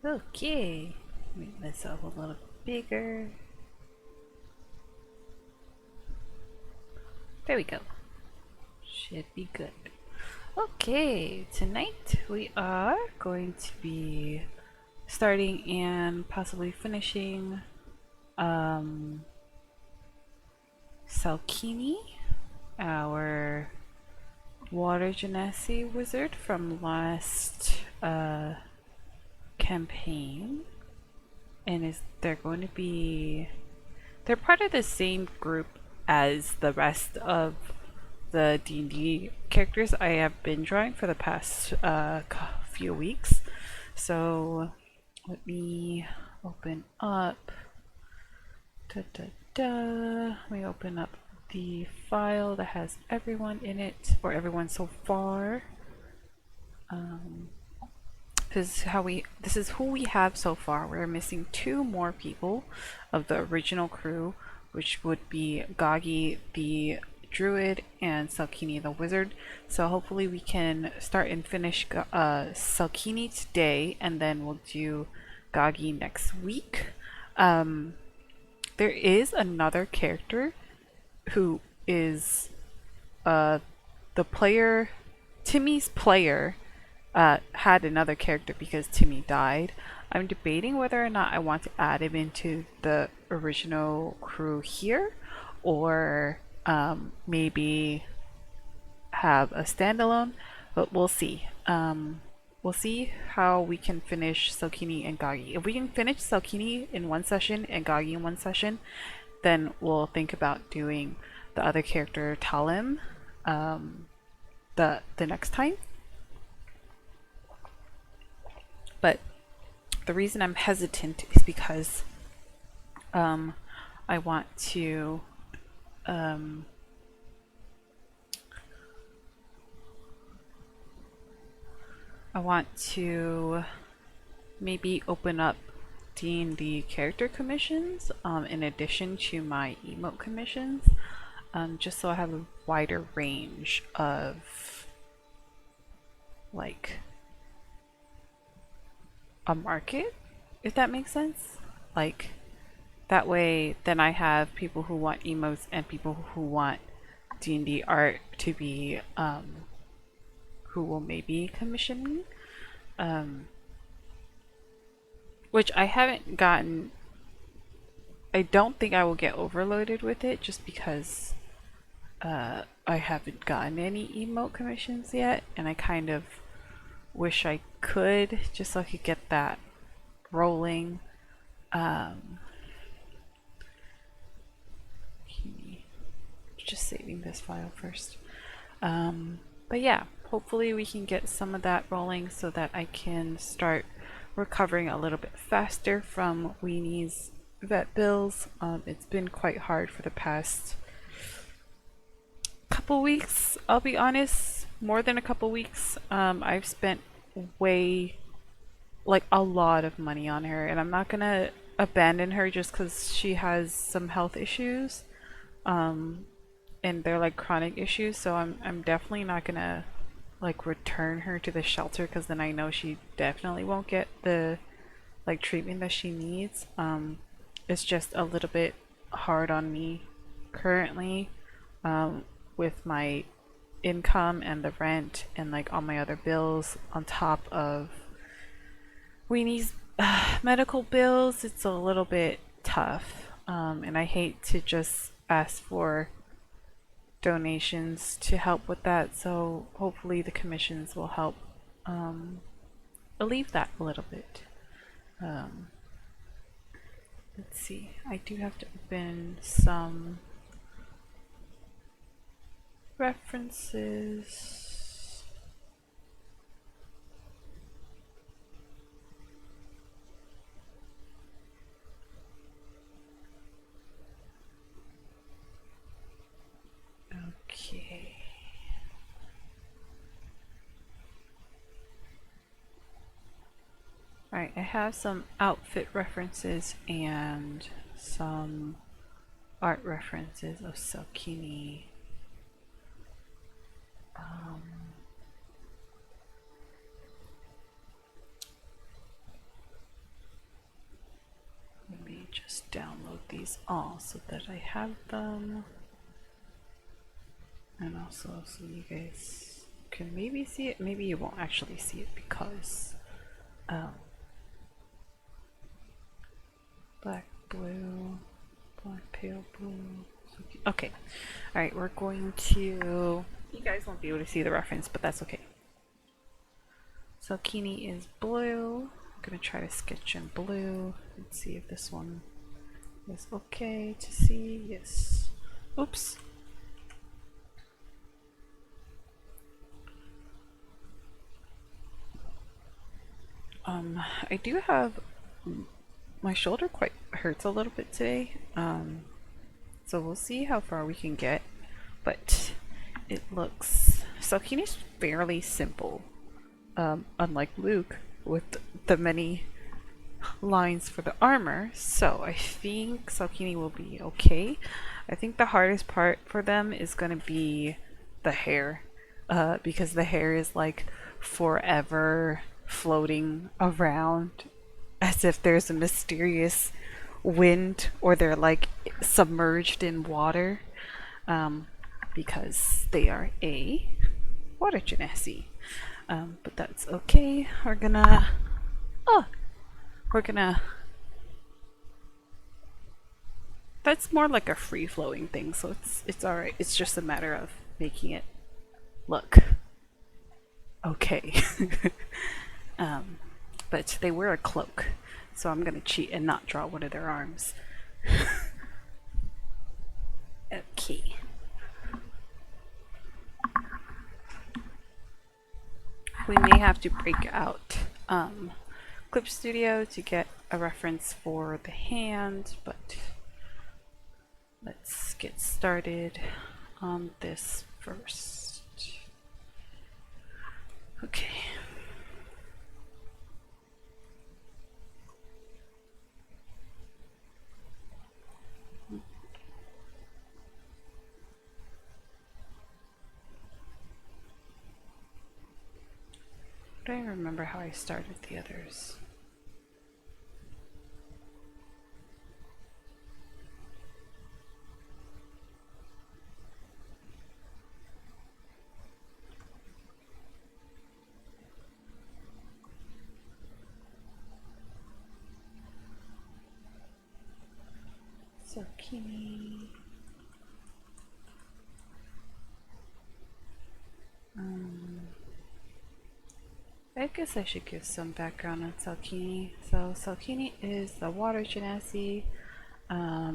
Okay, make myself a little bigger. There we go. Should be good. Okay, tonight we are going to be starting and possibly finishing Selkini, our Water Genasi wizard from last campaign. And they're going to be, they're part of the same group as the rest of the D&D characters I have been drawing for the past few weeks. So let me open up. Let me open up the file that has everyone in it, or everyone so far. This is who we have so far. We're missing 2 more people of the original crew, which would be Gagi the Druid and Selkini the Wizard. So hopefully we can start and finish Selkini today, and then we'll do Gagi next week. There is another character who is the player, Timmy's player, had another character because Timmy died. I'm debating whether or not I want to add him into the original crew here, or maybe have a standalone, but we'll see. We'll see how we can finish Selkini and Gagi. If we can finish Selkini in one session and Gagi in one session, then we'll think about doing the other character, Talim, the next time. But the reason I'm hesitant is because I want to maybe open up D&D character commissions in addition to my emote commissions, just so I have a wider range of like a market, if that makes sense. Like that way then I have people who want emotes and people who want D&D art to be who will maybe commission me, which I haven't gotten. I don't think I will get overloaded with it just because I haven't gotten any emote commissions yet, and I kind of wish I could, just so I could get that rolling. Just saving this file first. But yeah, hopefully we can get some of that rolling so that I can start recovering a little bit faster from Weenie's vet bills. It's been quite hard for the past couple weeks, I'll be honest. More than a couple weeks. I've spent a lot of money on her, and I'm not gonna abandon her just because she has some health issues, and they're like chronic issues. So I'm definitely not gonna like return her to the shelter, because then I know she definitely won't get the like treatment that she needs. It's just a little bit hard on me currently, with my income and the rent and like all my other bills on top of Weenie's medical bills. It's a little bit tough, and I hate to just ask for donations to help with that, so hopefully the commissions will help relieve that a little bit. Let's see, I do have to open some references. Okay. Alright, I have some outfit references and some art references of Selkini. these all so that I have them. And also so you guys can maybe see it. Maybe you won't actually see it because black, blue, black, pale blue. Okay. Alright, we're going to... You guys won't be able to see the reference, but that's okay. Selkini is blue. I'm going to try to sketch in blue. Let's see if this one is okay to see. Yes. Oops. I do have... My shoulder quite hurts a little bit today. So we'll see how far we can get. But it looks... Selkini's fairly simple. Unlike Luke, with the many lines for the armor, so I think Selkini will be okay. I think the hardest part for them is gonna be the hair, because the hair is like forever floating around as if there's a mysterious wind or they're like submerged in water, because they are a water genasi. But that's okay. We're gonna that's more like a free-flowing thing, so it's alright. It's just a matter of making it look okay. But they wear a cloak, so I'm gonna cheat and not draw one of their arms. Okay. We may have to break out Clip Studio to get a reference for the hand, but let's get started on this first. Okay. I don't remember how I started the others. Selkini. I guess I should give some background on Selkini. So Selkini is the water genasi. I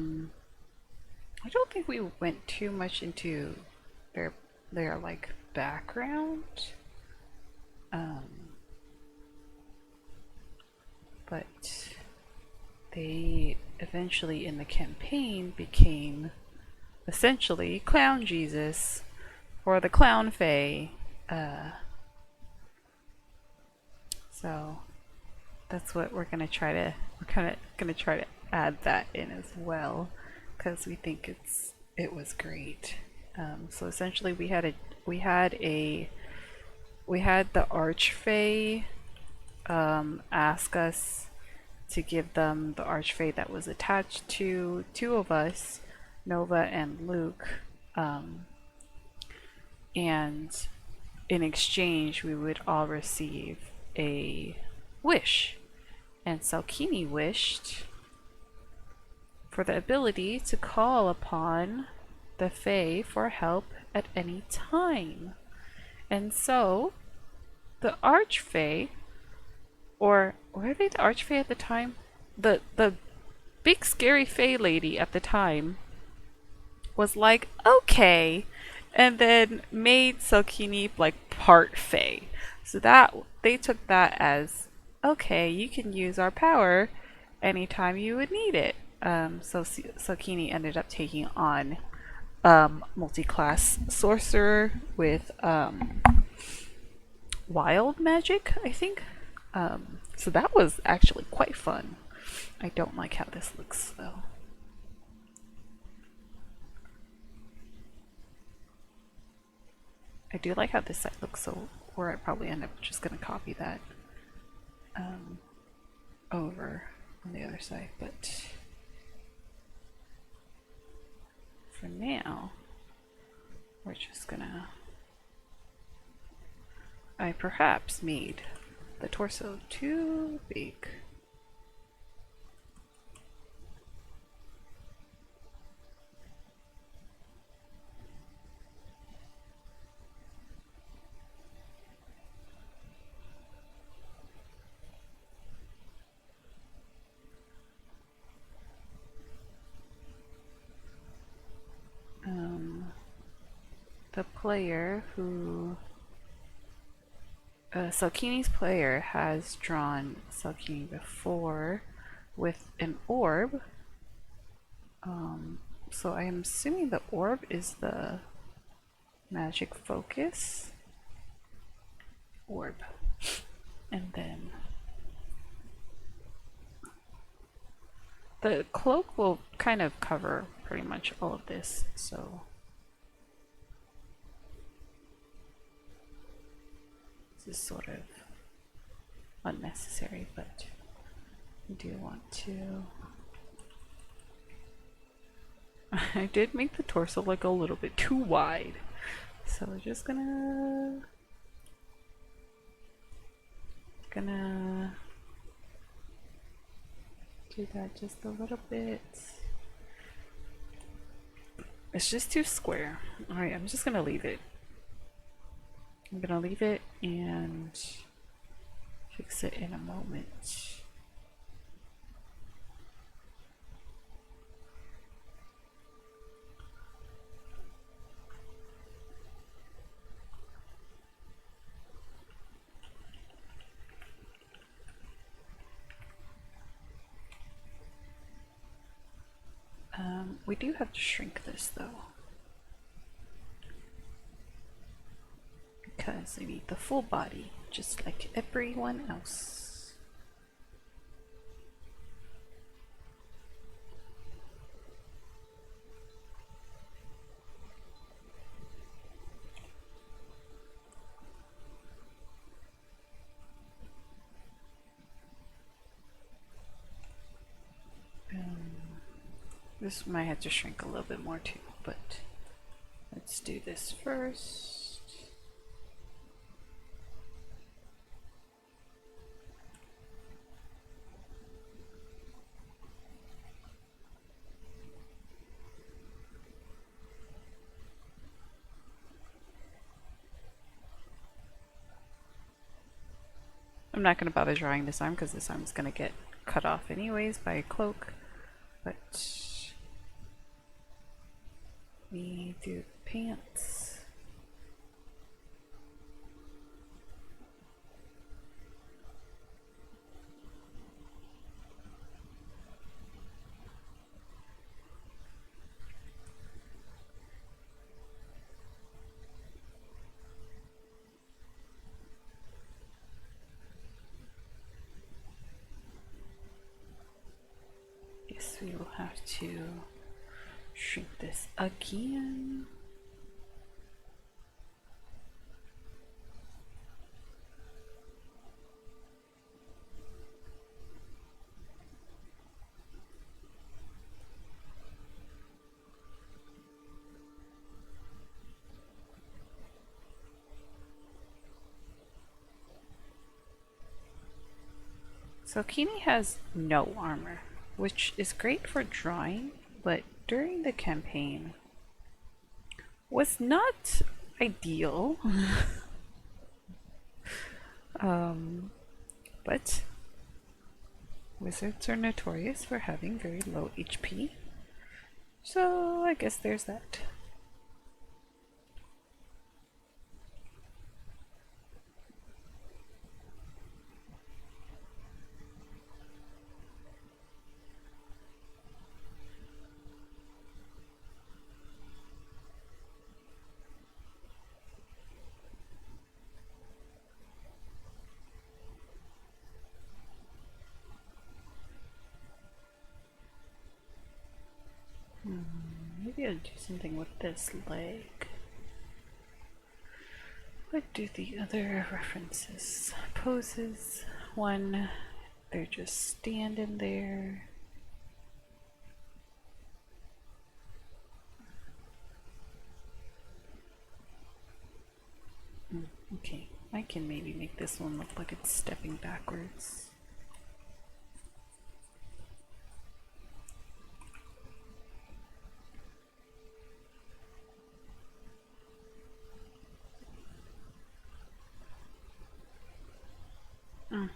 don't think we went too much into their like background. But they eventually in the campaign became essentially Clown Jesus or the Clown Fae. So that's what we're kind of gonna try to add that in as well, because we think it was great. So essentially we had the Archfey ask us to give them the Archfey that was attached to two of us, Nova and Luke, and in exchange we would all receive a wish. And Selkini wished for the ability to call upon the Fae for help at any time. And so the Archfey, or were they the Archfey at the time? The big scary Fae lady at the time was like, okay, and then made Selkini like part Fae. So that they took that as, okay, you can use our power anytime you would need it. So Selkini ended up taking on multi-class sorcerer with wild magic, I think. So that was actually quite fun. I don't like how this looks though. I do like how this side looks, so or I probably end up just gonna copy that over on the other side, but for now, we're just gonna... I perhaps made the torso too big. The player who... Selkini's player has drawn Selkini before with an orb. So I am assuming the orb is the magic focus orb. And then the cloak will kind of cover pretty much all of this, so this is sort of unnecessary, but I do want to... I did make the torso like a little bit too wide, so we're just gonna do that just a little bit. It's just too square. Alright, I'm just gonna leave it. I'm gonna leave it and fix it in a moment. We do have to shrink this though, because I need the full body, just like everyone else. This might have to shrink a little bit more too, but let's do this first. I'm not going to bother drawing this arm because this arm is going to get cut off anyways by a cloak, but we do pants. Yes, we will have to shrink this again. Selkini has no armor, which is great for drawing, but during the campaign was not ideal. But wizards are notorious for having very low HP, so I guess there's that. Maybe I'll do something with this leg. What do the other references? Poses. One, they're just standing there. Okay, I can maybe make this one look like it's stepping backwards. Then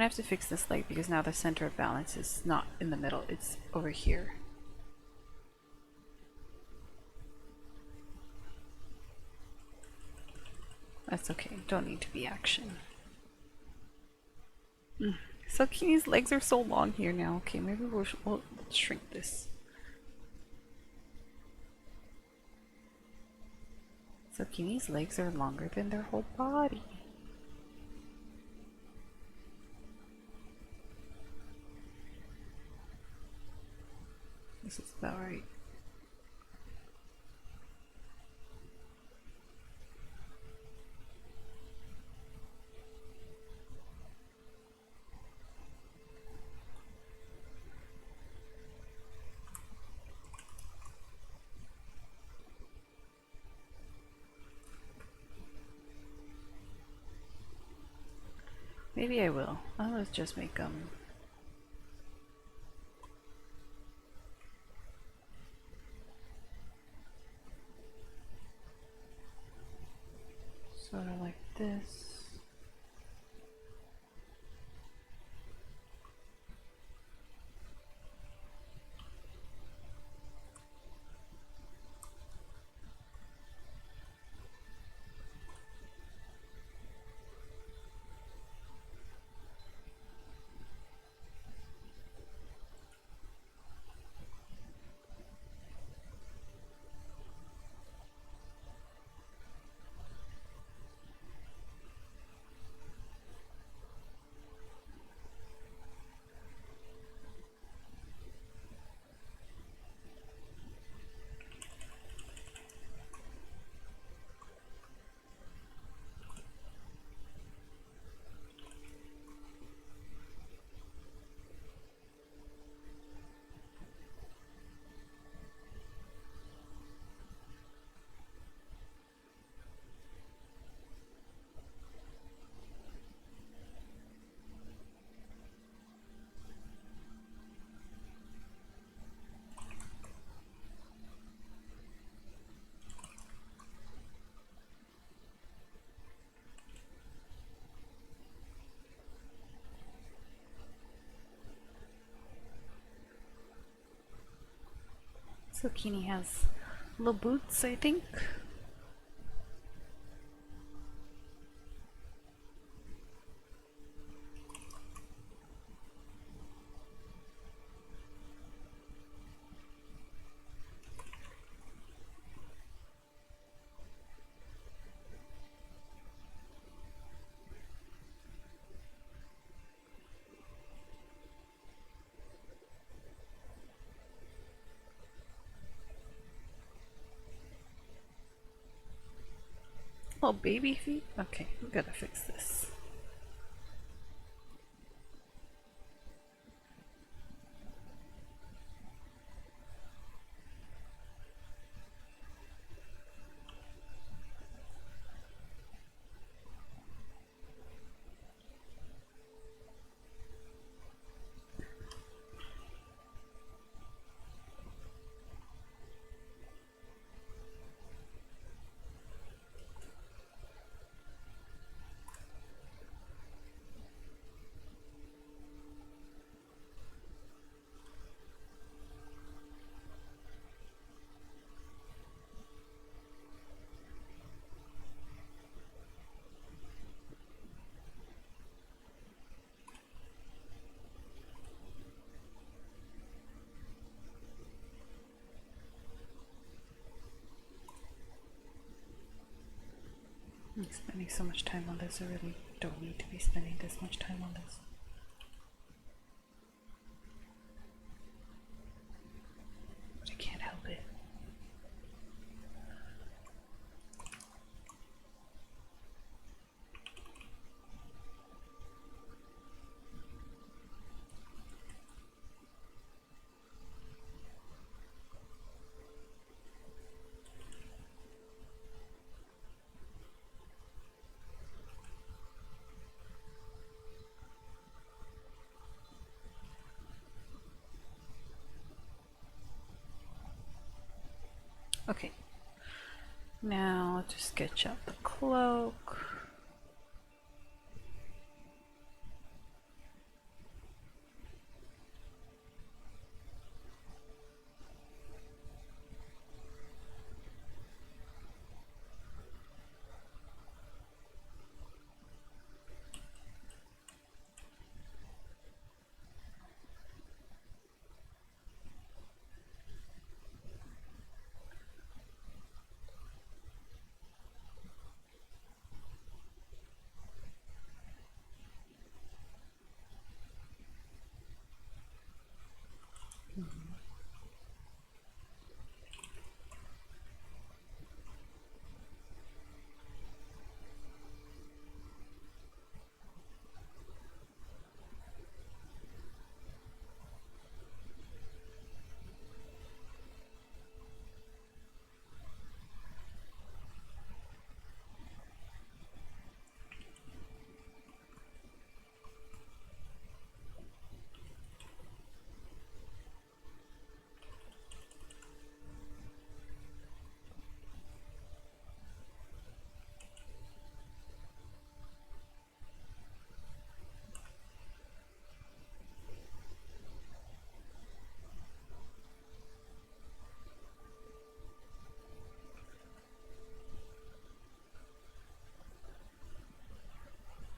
I have to fix this leg because now the center of balance is not in the middle, it's over here. That's okay, don't need to be action. Selkini's legs are so long here now. Okay, maybe we'll shrink this. Selkini's legs are longer than their whole body. This is about right. Maybe I will. I'll just make sort of like this. Selkini has little boots, I think. Oh, baby feet? Okay, we gotta fix this. I'm spending so much time on this, I really don't need to be spending this much time on this. But I can't help it. Okay. Now just sketch out the cloak.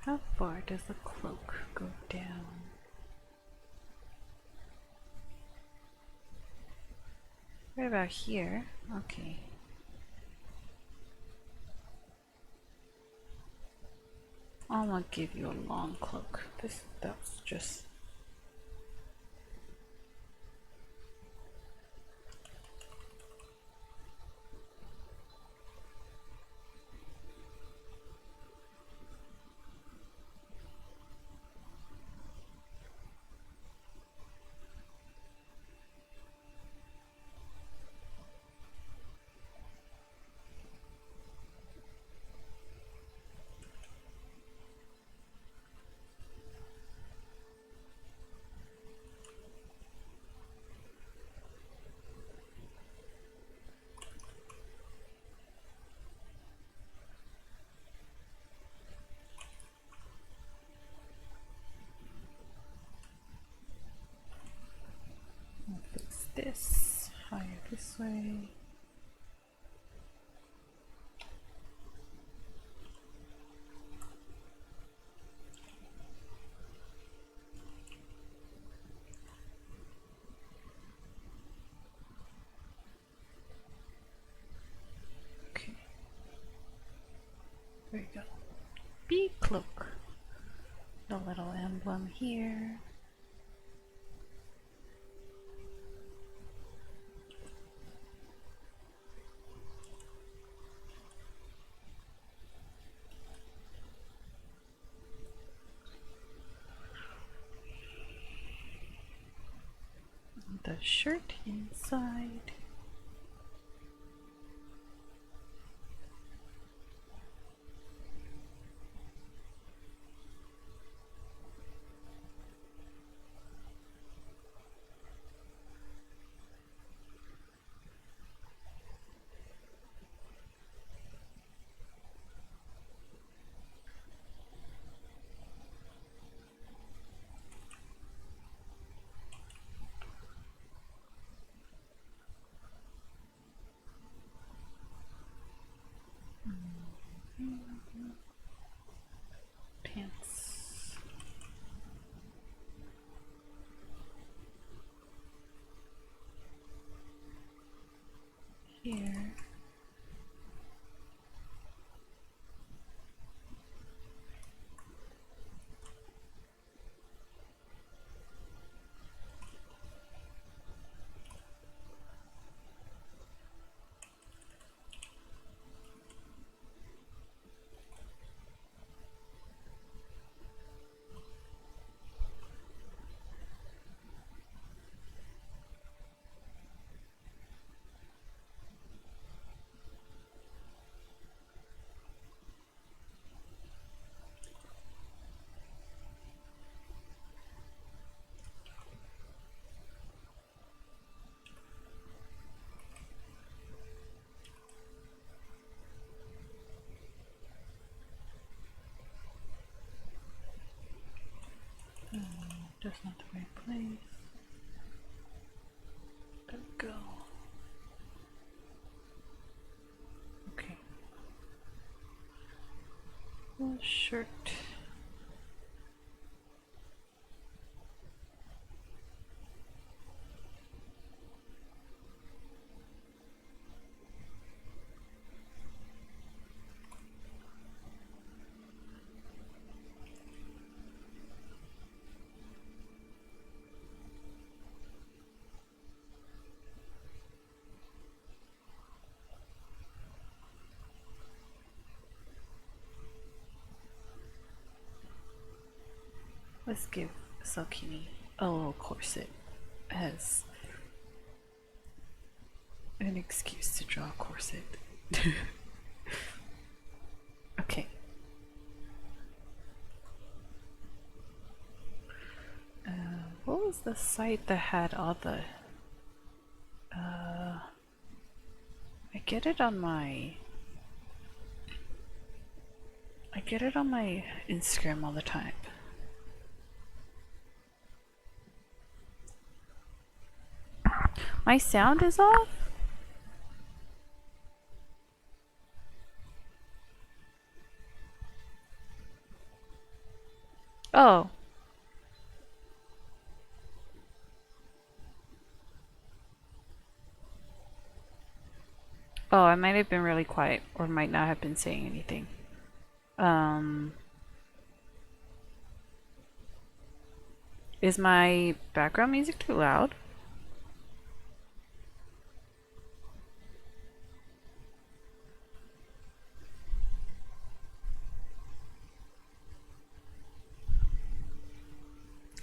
How far does the cloak go down? Right about here. Okay. I'm gonna give you a long cloak. That's just fix this higher this way. Okay. There you go. Bee cloak. The little emblem here. The shirt inside. That's not the right place. There we go. Okay. Shirt. Let's give Selkini a little corset as an excuse to draw a corset. Okay. What was the site that had all the... I get it on my Instagram all the time. My sound is off? Oh. Oh, I might have been really quiet or might not have been saying anything. Is my background music too loud?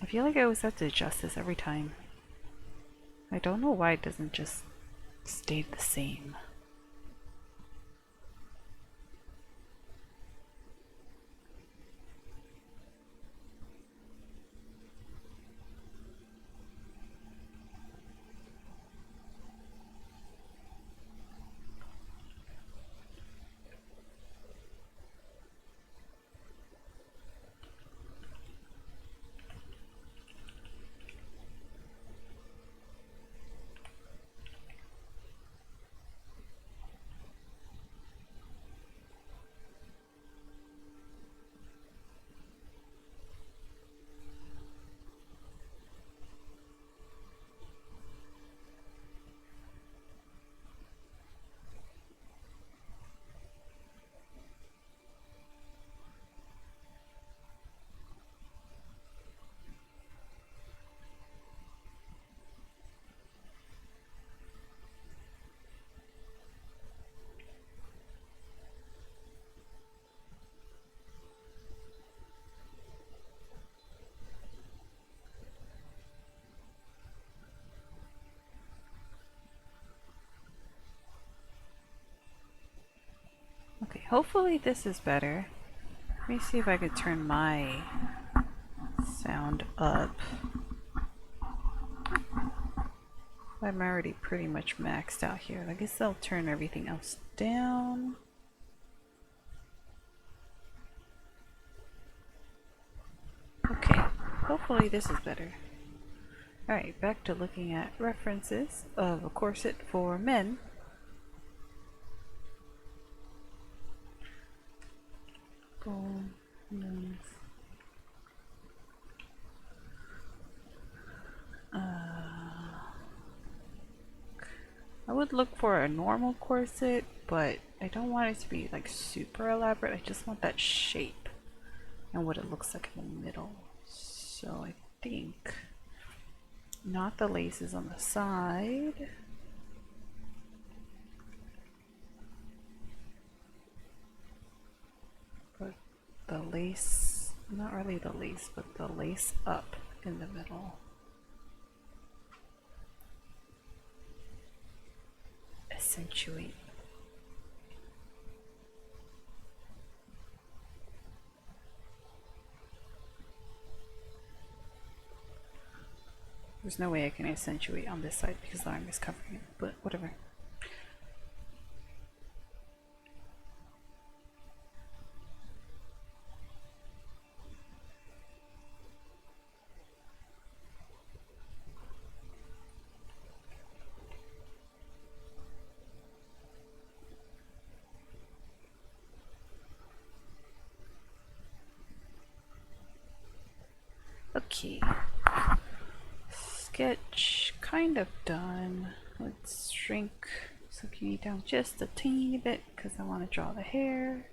I feel like I always have to adjust this every time. I don't know why it doesn't just stay the same. Okay, hopefully this is better. Let me see if I could turn my sound up. I'm already pretty much maxed out here. I guess I'll turn everything else down. Okay, hopefully this is better. Alright, back to looking at references of a corset for men. Boom. I would look for a normal corset, but I don't want it to be like super elaborate. I just want that shape and what it looks like in the middle. So I think not the laces on the side. But the lace, not really the lace, but the lace up in the middle. Accentuate. There's no way I can accentuate on this side because the arm is covering it, but whatever. Okay. Sketch kind of done. Let's shrink Selkini down just a teeny bit because I want to draw the hair.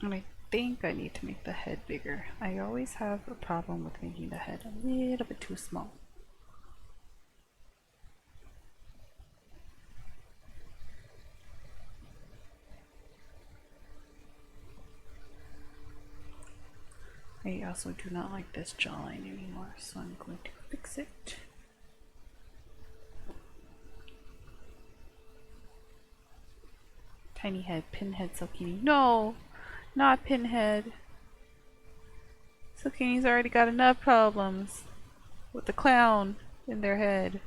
And I think I need to make the head bigger. I always have a problem with making the head a little bit too small. I also do not like this jawline anymore, so I'm going to fix it. Tiny head, pinhead, Selkini. No! Not pinhead! Selkini's already got enough problems with the clown in their head.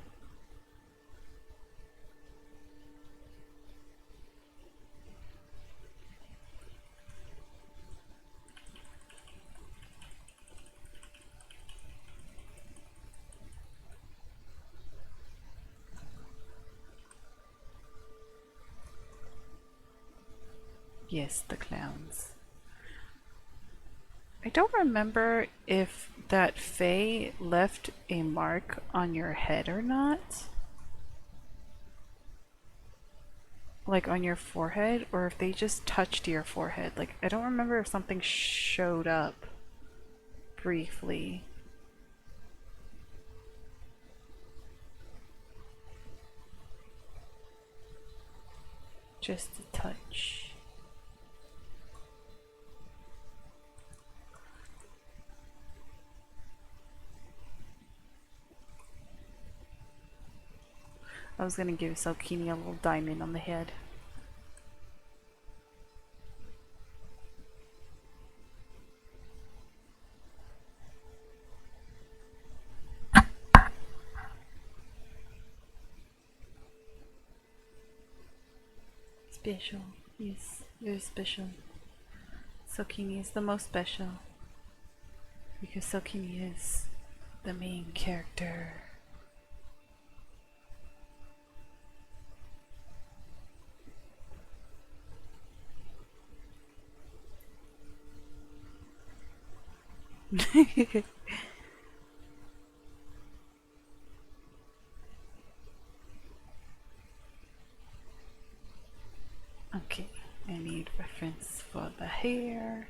Yes, the clowns. I don't remember if that Fae left a mark on your head or not. Like on your forehead, or if they just touched your forehead. Like, I don't remember if something showed up briefly. Just a touch. I was gonna give Selkini a little diamond on the head. Special. Yes, very special. Selkini is the most special. Because Selkini is the main character. Okay, I need reference for the hair,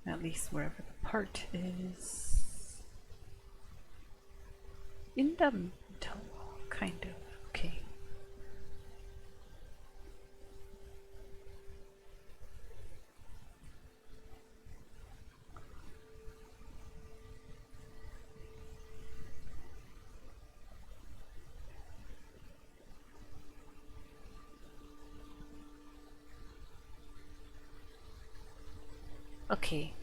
at least wherever the part is. In the middle, kind of. Okay. Okay,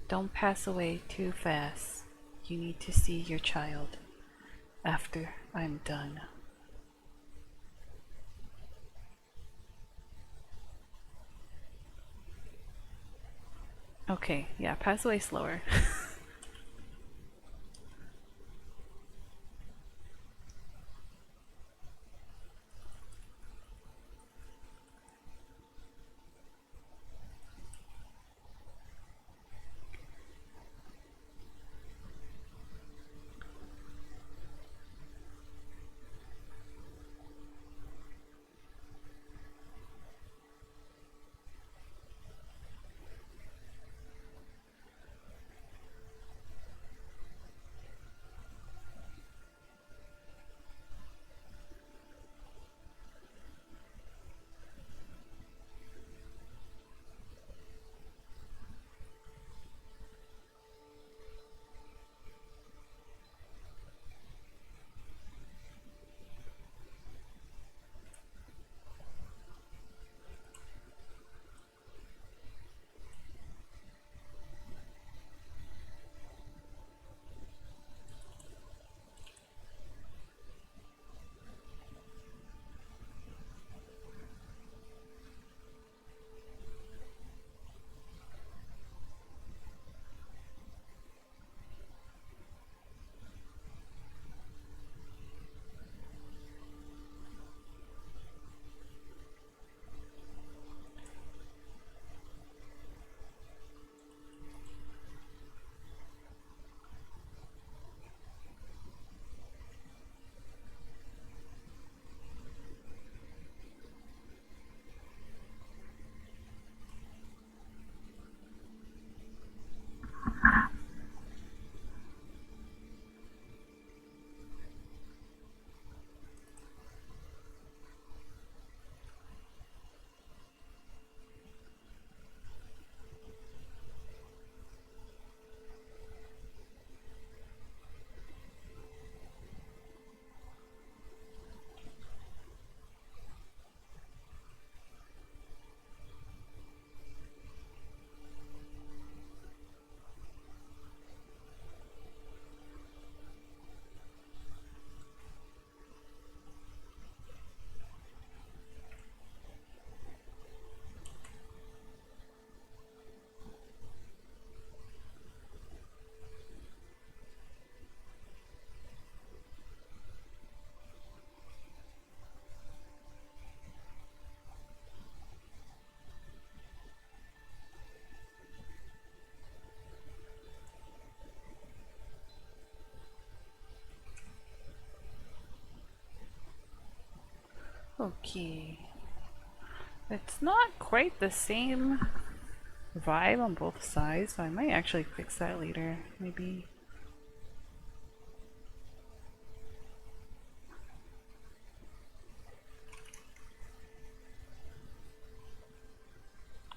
don't pass away too fast. You need to see your child after I'm done. Okay, yeah, pass away slower. Okay. It's not quite the same vibe on both sides, so I might actually fix that later, maybe.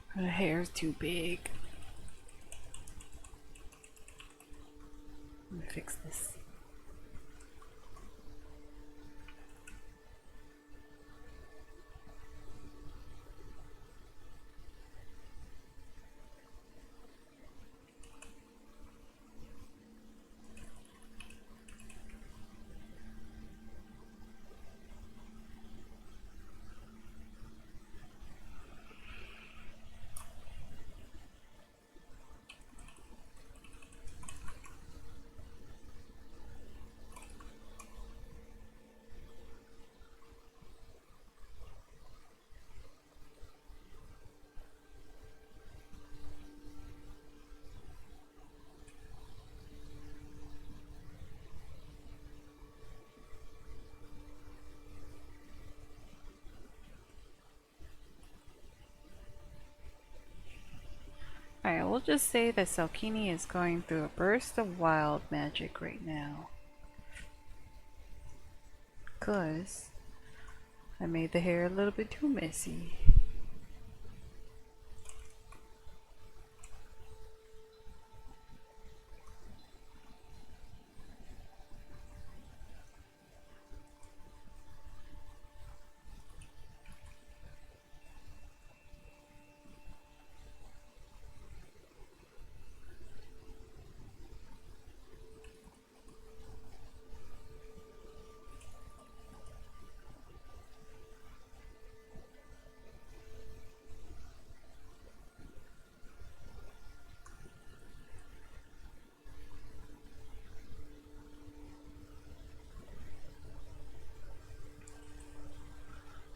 Her hair's too big. Let me fix this. Alright, we'll just say that Selkini is going through a burst of wild magic right now. Cause I made the hair a little bit too messy.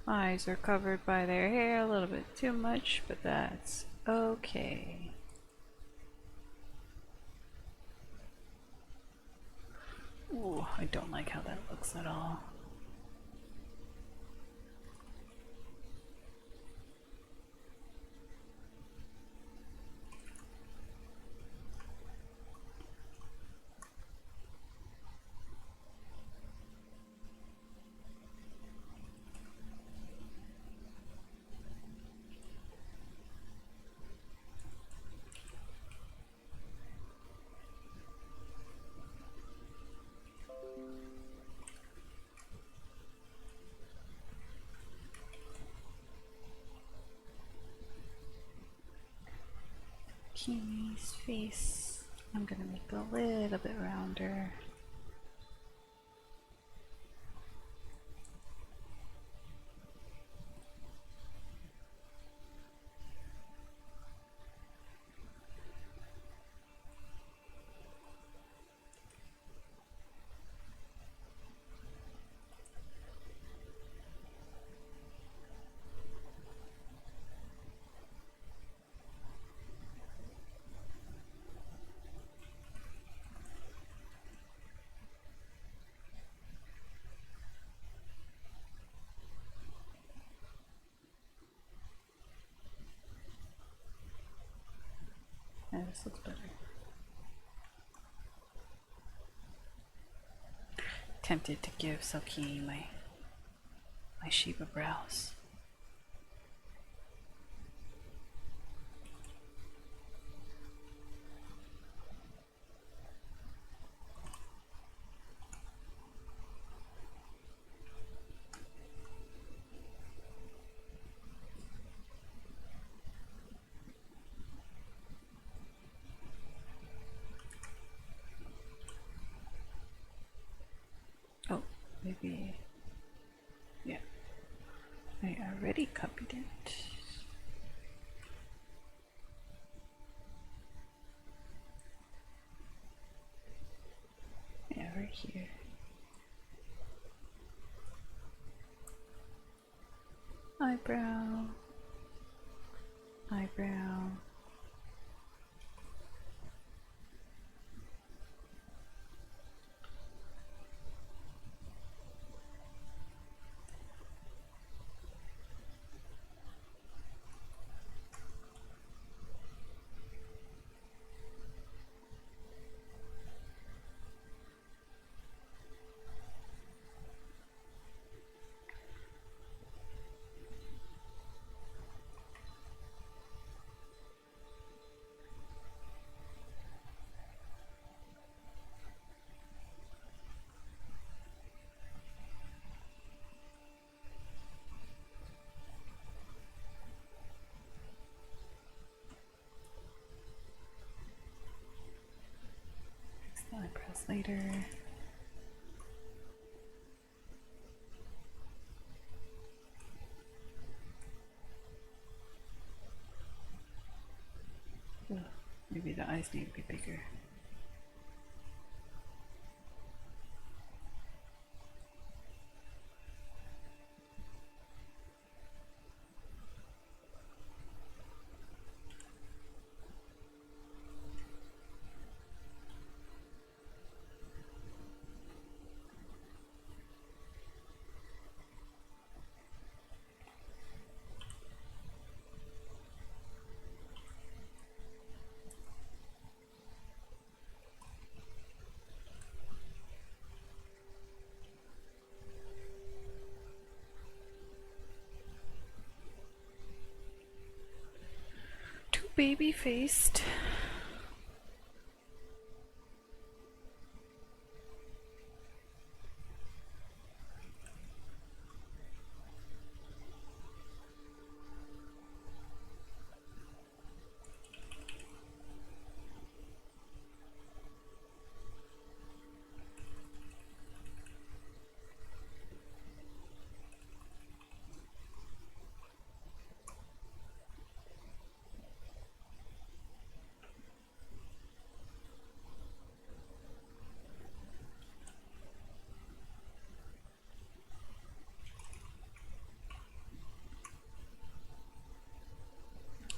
Eyes are covered by their hair a little bit too much, but that's okay. Ooh, I don't like how that looks at all. Kimi's face, I'm gonna make a little bit rounder. Yeah, this looks better. Tempted to give Selkini my Shiba brows. Oh, maybe. Yeah, I already copied it. Yeah, right here. Eyebrow. Eyebrow. later. Ugh, maybe the eyes need to be bigger. Too baby-faced.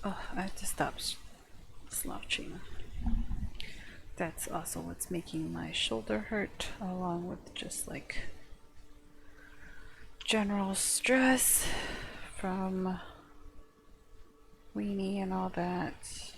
Oh, I have to stop slouching. That's also what's making my shoulder hurt, along with just like general stress from weenie and all that.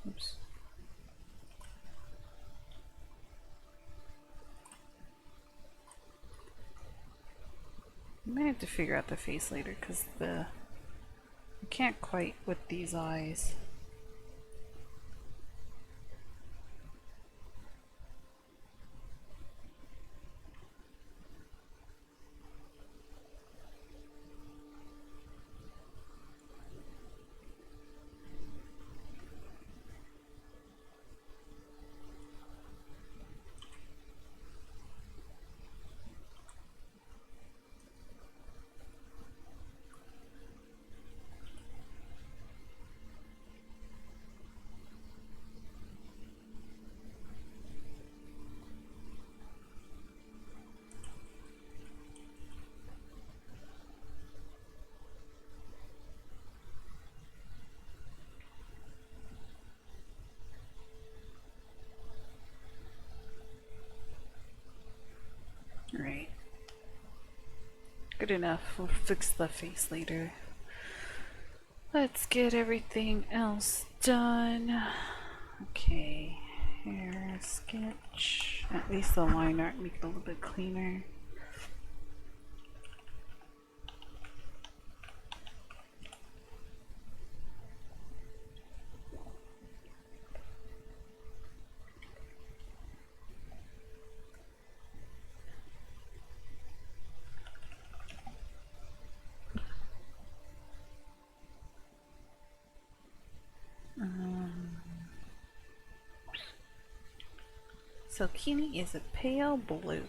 Oops. I might have to figure out the face later because I can't quite with these eyes. Right. Good enough. We'll fix the face later. Let's get everything else done. Okay. Hair sketch. At least the line art, make it a little bit cleaner. Selkini is a pale blue.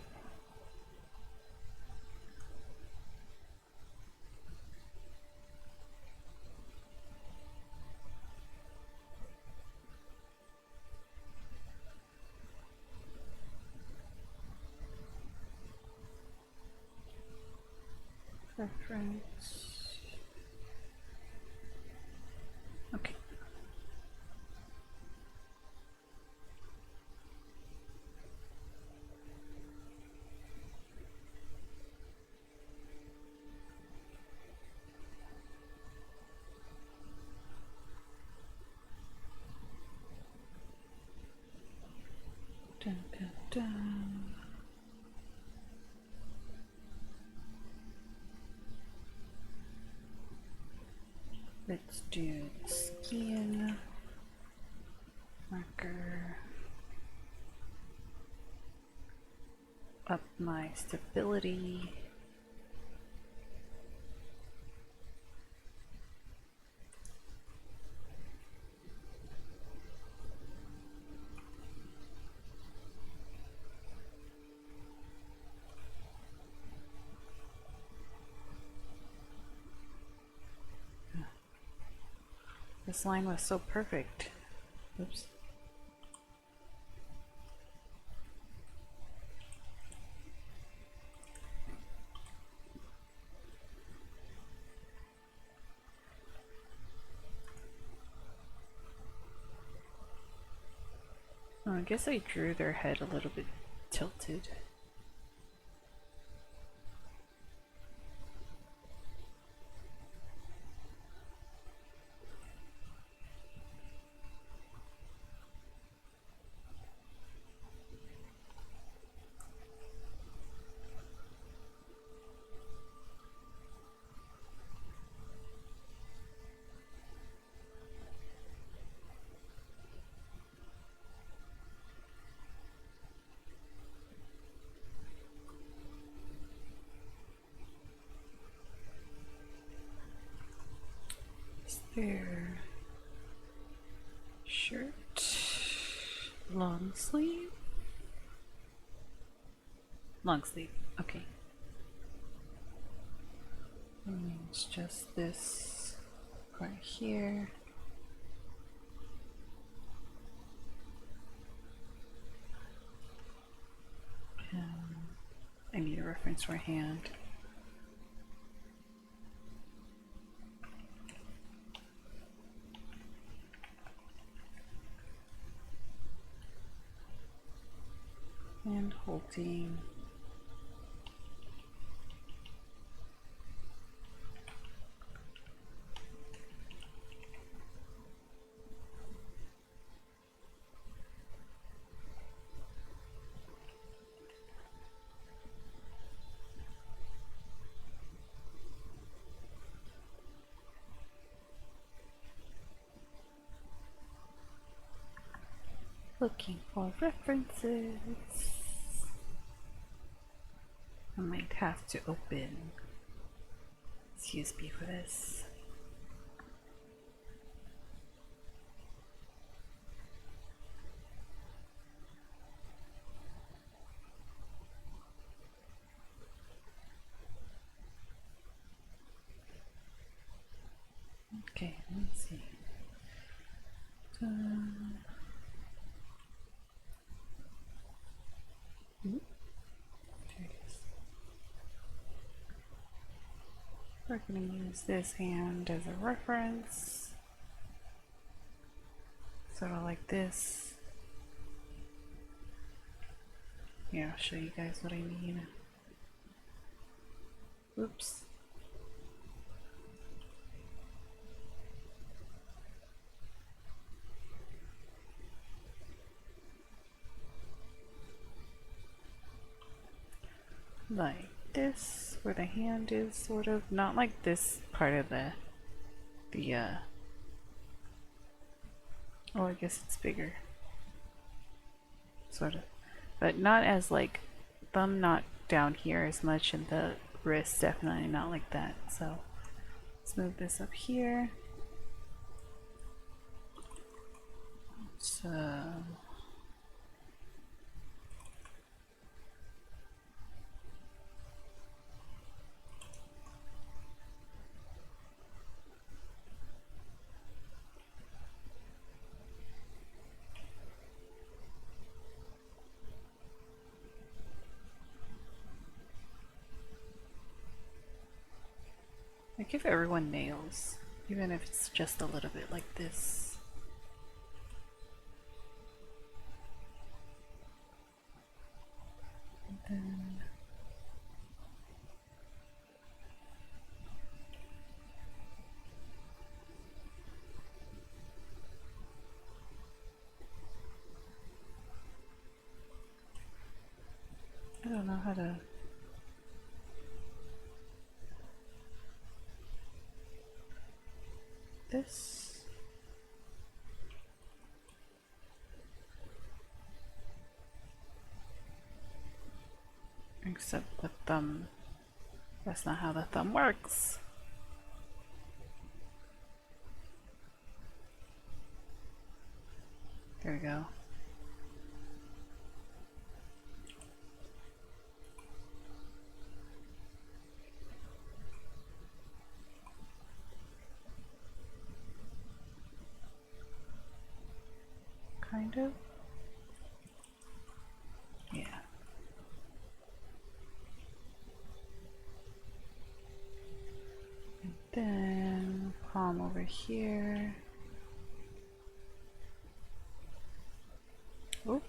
Preference. Okay. Dun, dun, dun. Let's do the skin marker. Up my stability. This line was so perfect. Oops. Oh, I guess I drew their head a little bit tilted. Their shirt, long sleeve, okay. And it's just this part here. I need a reference for hand. And holding. Looking for references. I might have to open CSP for this. Okay, let's see. We're going to use this hand as a reference. Sort of like this. Yeah, I'll show you guys what I mean. Oops. Like this, where the hand is sort of, not like this part of the oh, I guess it's bigger. Sort of. But not as like, thumb not down here as much, and the wrist definitely not like that. So let's move this up here. So I give everyone nails, even if it's just a little bit like this. And then I don't know how to. this. Except the thumb. That's not how the thumb works. There we go. Kind of. Yeah. And then palm over here. Oh.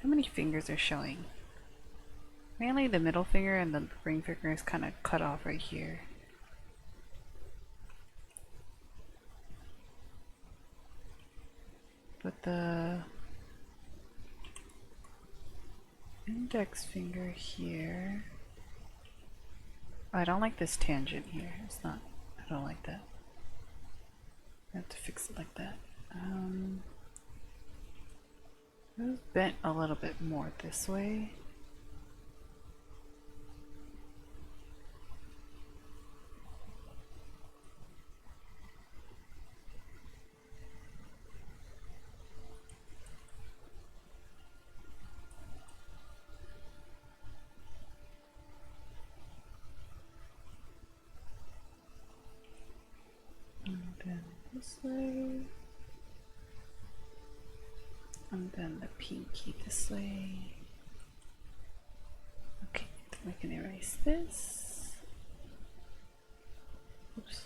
How many fingers are showing? Mainly the middle finger, and the ring finger is kind of cut off right here. But the index finger here. Oh, I don't like this tangent here. It's not. I don't like that. I have to fix it like that. It was bent a little bit more this way. And then this way. And then the pinky this way. Okay, we can erase this. Oops.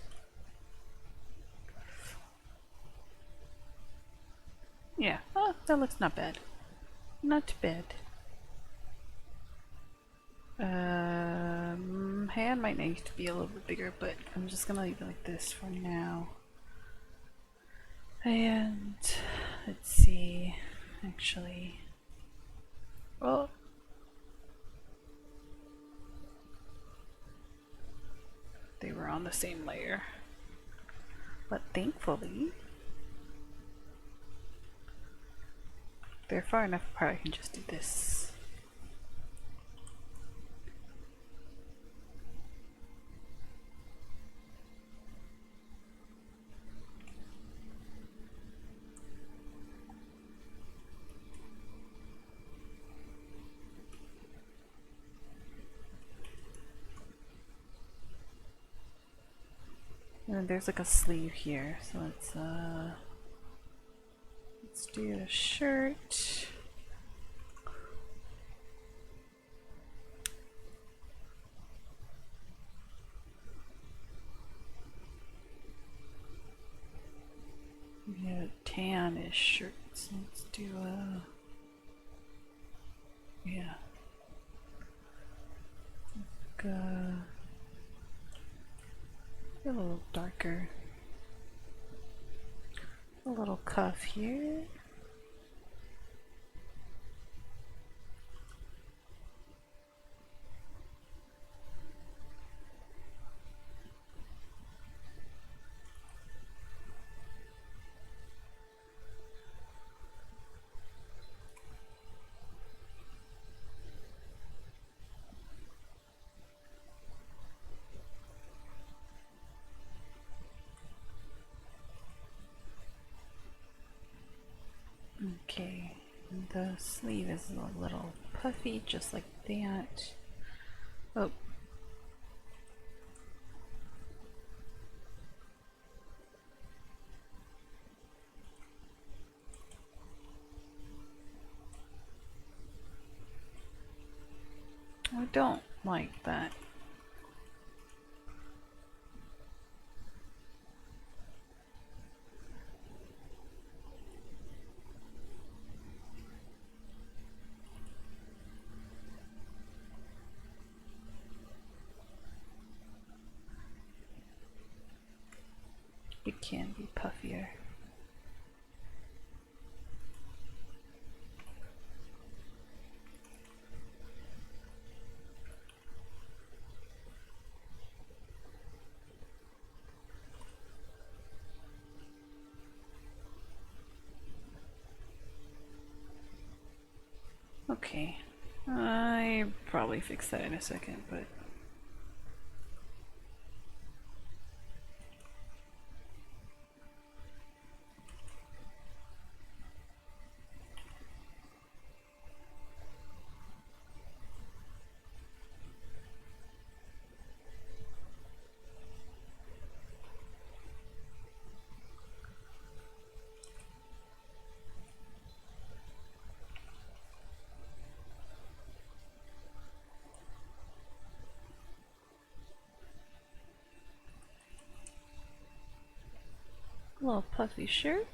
Yeah, oh, that looks not bad. Not bad. Hand might need to be a little bit bigger, but I'm just gonna leave it like this for now. And let's see, actually, well, they were on the same layer, but thankfully they're far enough apart I can just do this. And then there's like a sleeve here, so let's do the shirt. We have a tan-ish shirt, so let's do yeah. Like a little darker. A little cuff here. Okay, and the sleeve is a little puffy, just like that. Oh. I don't like that. It can be puffier. Okay, I probably fix that in a second, but a little puffy shirt.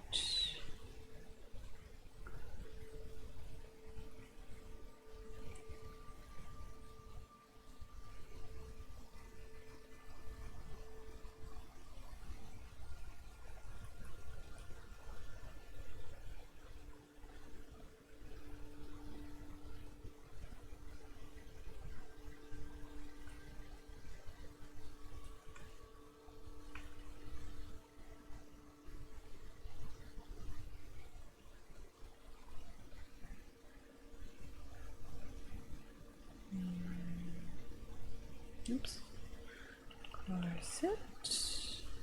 Oops. Corset.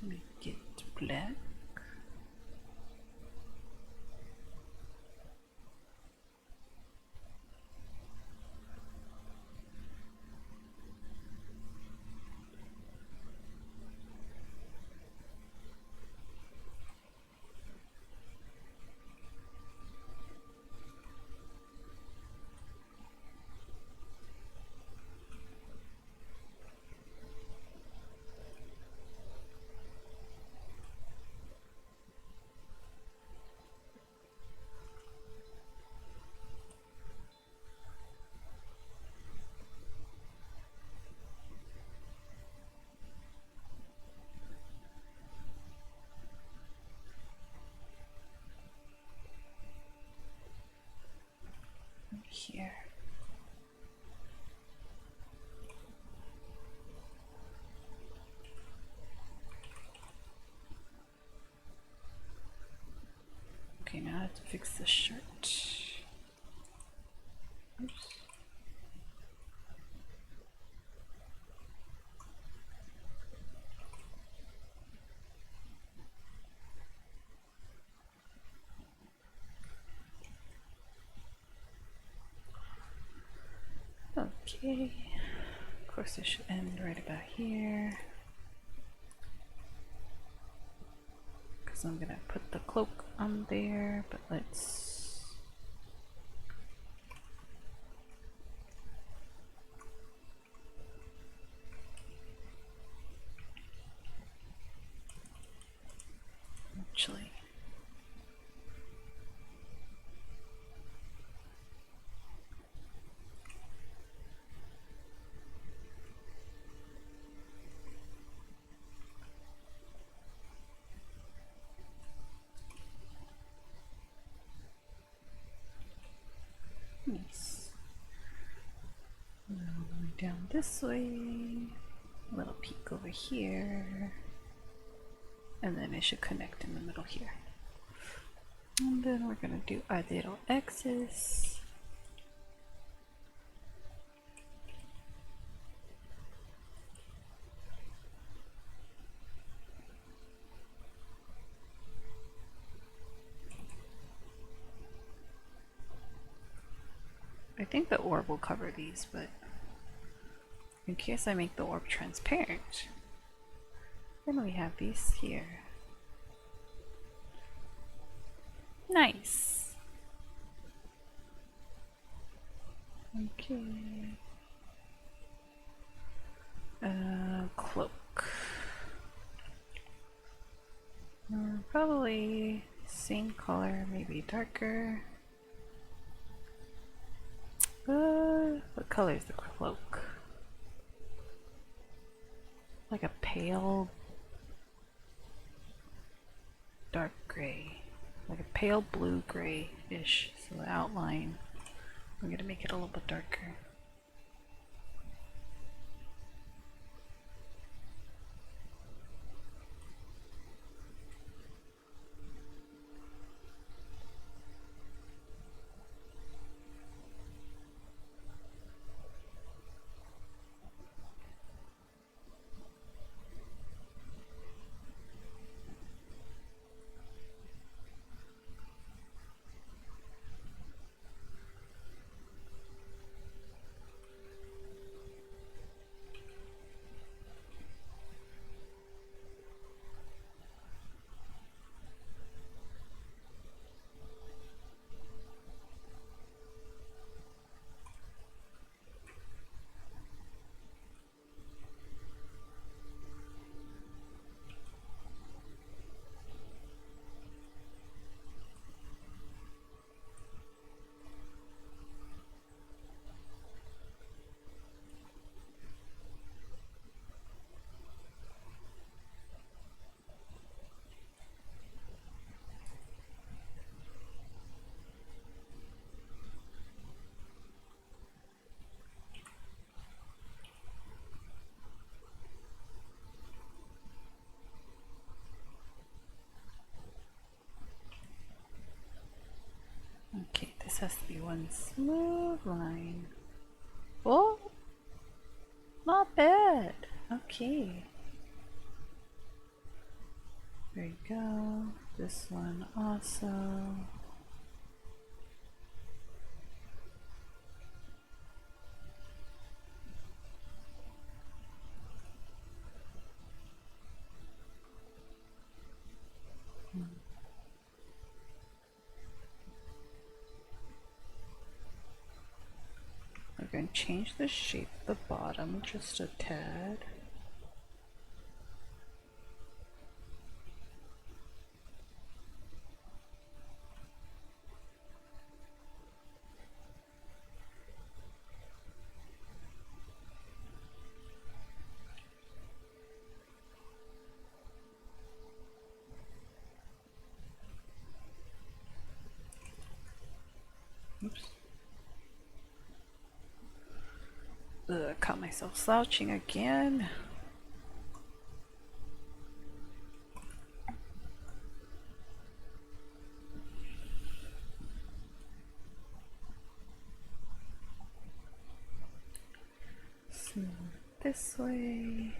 Make it black. Here. Okay, now I have to fix the shirt. Oops. Okay. Of course, it should end right about here. Because I'm gonna put the cloak on there, but let's. Actually. Nice. Now going down this way. A little peek over here. And then it should connect in the middle here. And then we're gonna do our little X's. I think the orb will cover these, but in case I make the orb transparent, then we have these here. Nice. Okay. Cloak. Probably same color, maybe darker. What color is the cloak? Like a pale dark gray, like a pale blue gray-ish. So the outline, I'm gonna make it a little bit darker. Okay, this has to be one smooth line. Oh, not bad. Okay. There you go. This one also. We're going to change the shape of the bottom just a tad. Oops. Caught myself slouching again. Smooth this way.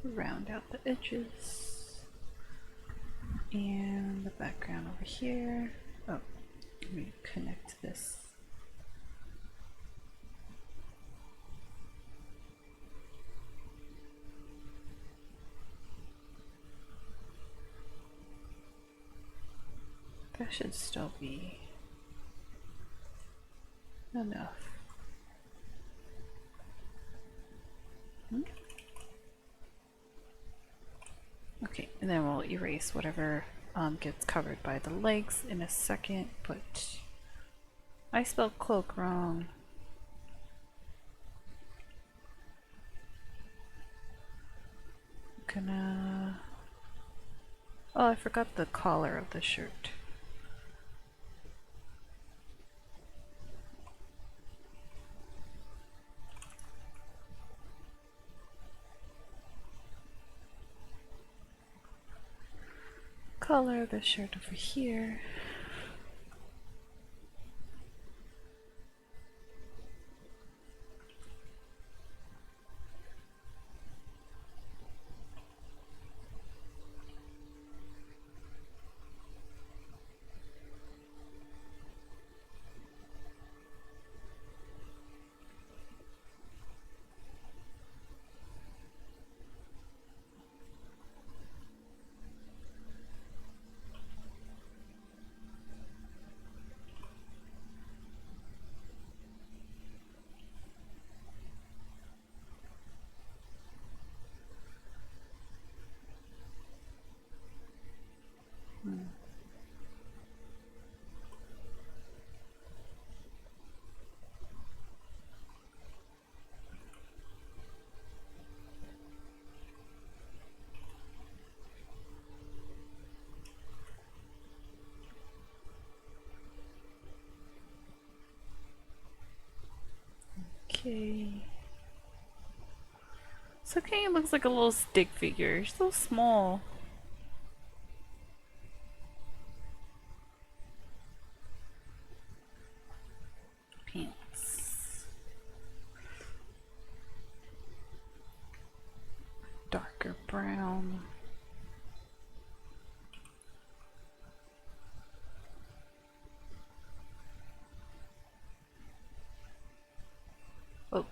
Round out the edges and the background over here. Oh, let me connect this. That should still be enough. Okay, and then we'll erase whatever gets covered by the legs in a second, but I spelled cloak wrong. Gonna... Oh, I forgot the collar of the shirt. Color of the shirt over here. Okay. Selkini looks like a little stick figure. She's so small. Pants. Darker brown. Oh.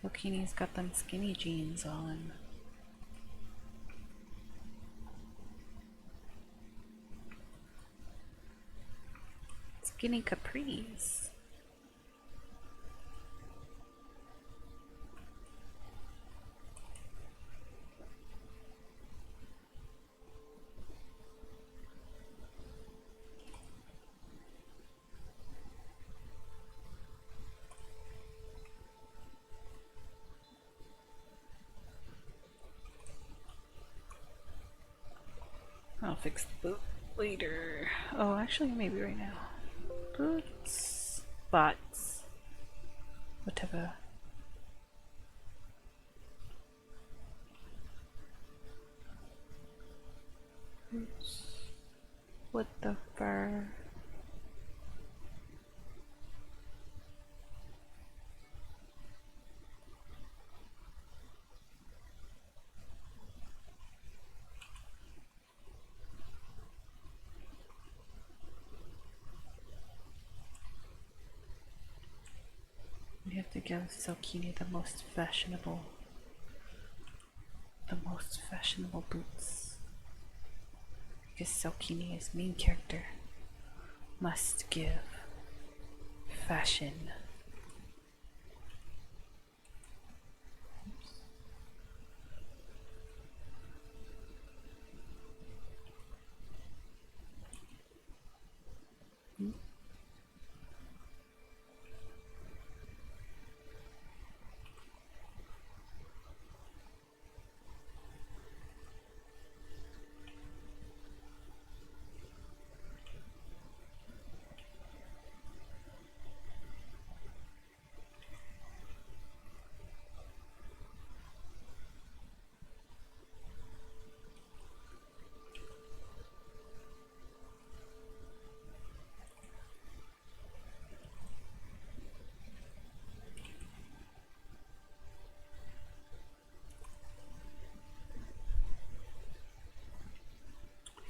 Selkini's got them skinny jeans on. Skinny capris. I'll fix the boot later. Oh, actually, maybe right now. Boots. Bots. Whatever. Boots. With the fur. We have to give Selkini the most fashionable boots. Because Selkini is main character. Must give fashion.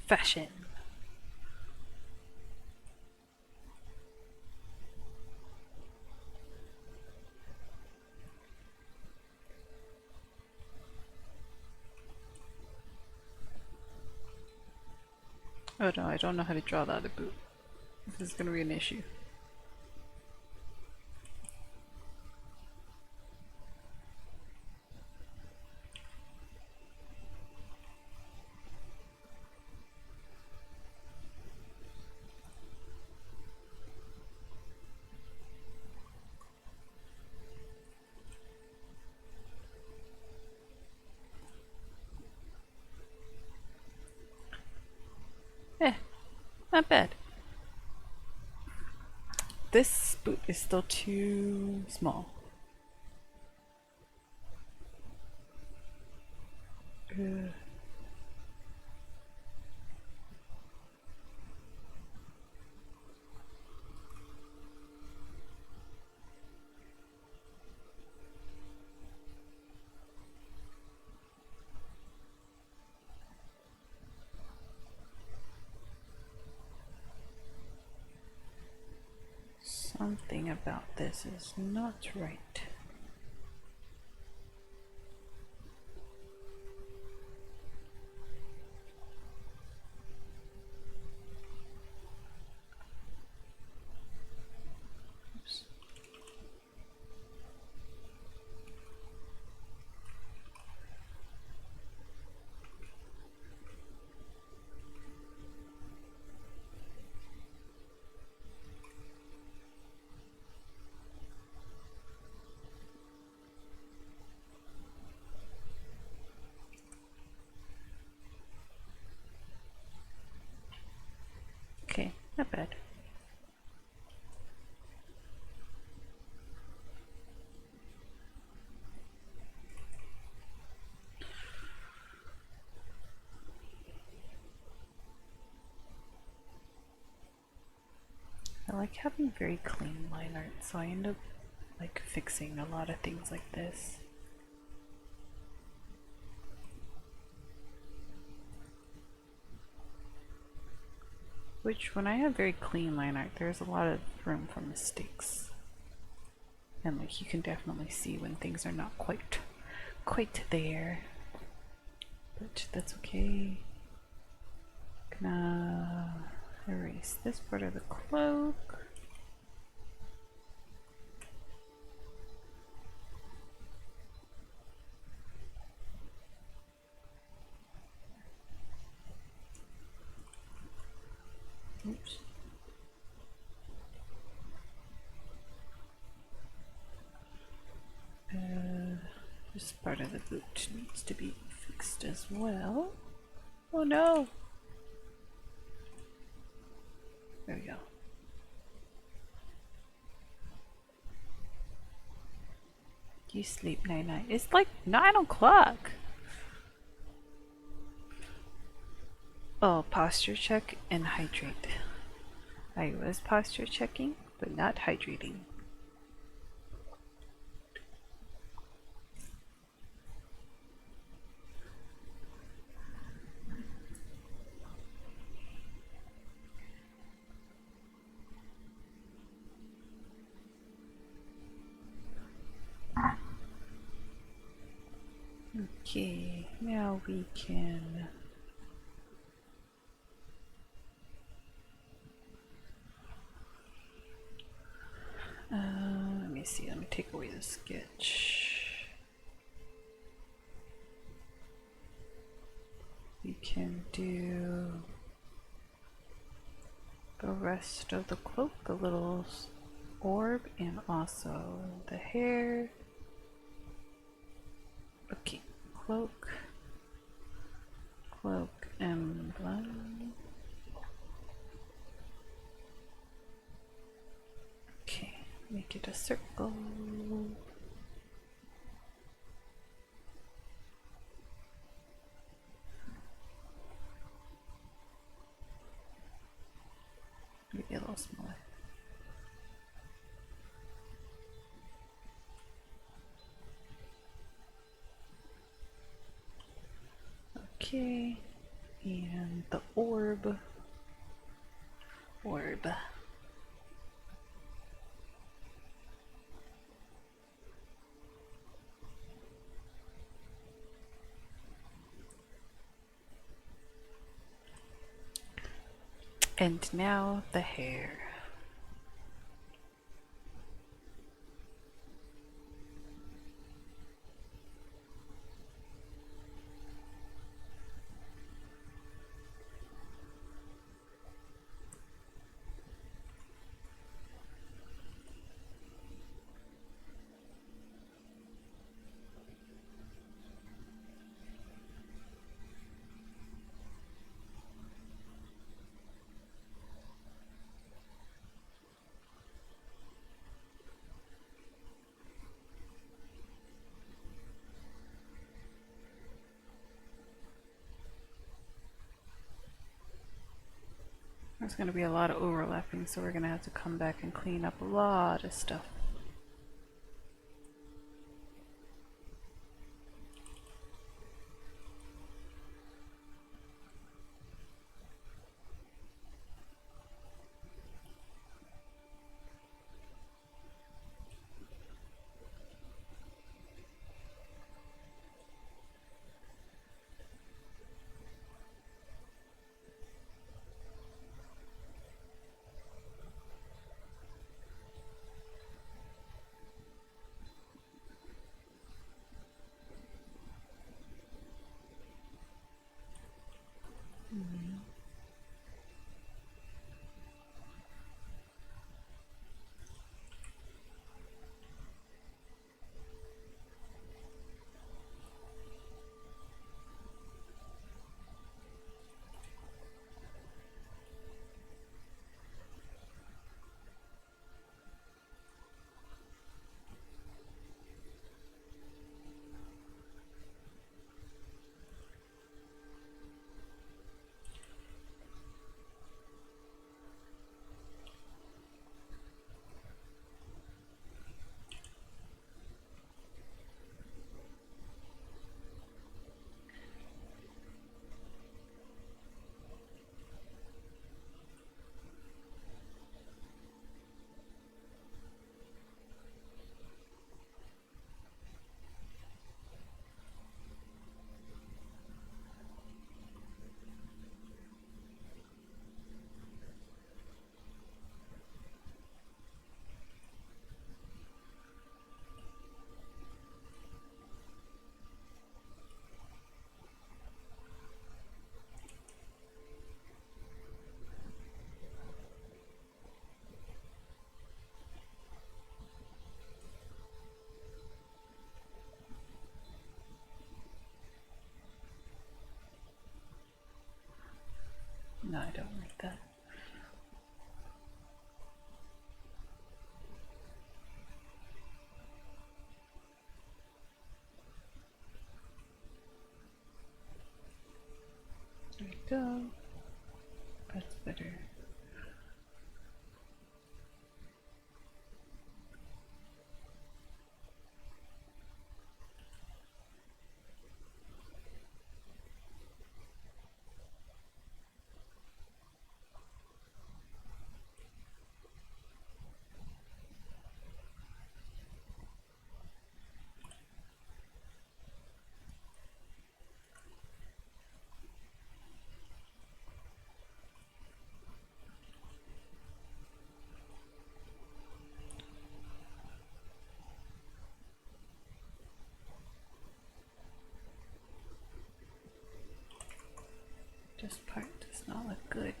Fashion. Oh no, I don't know how to draw the other boot. This is gonna be an issue. Eh, not bad. This boot is still too small. Ugh. something about this is not right. Oops. Okay, not bad. I like having very clean line art, so I end up like fixing a lot of things like this. Which, when I have very clean line art, there's a lot of room for mistakes. And like you can definitely see when things are not quite there. But that's okay. Gonna erase this part of the cloak. Oops. This part of the boot needs to be fixed as well. Oh no! There we go. You sleep night night. It's like 9 o'clock! Oh, posture check and hydrate. I was posture checking, but not hydrating. Okay, now we can let me see, let me take away the sketch. We can do the rest of the cloak, the little orb, and also the hair. Okay, cloak, cloak emblem. Okay, make it a circle. Maybe a little smaller. Okay, and the orb. And now the hair. There's going to be a lot of overlapping, so we're going to have to come back and clean up a lot of stuff. No, I don't like that. There we go. That's better. This part does not look good.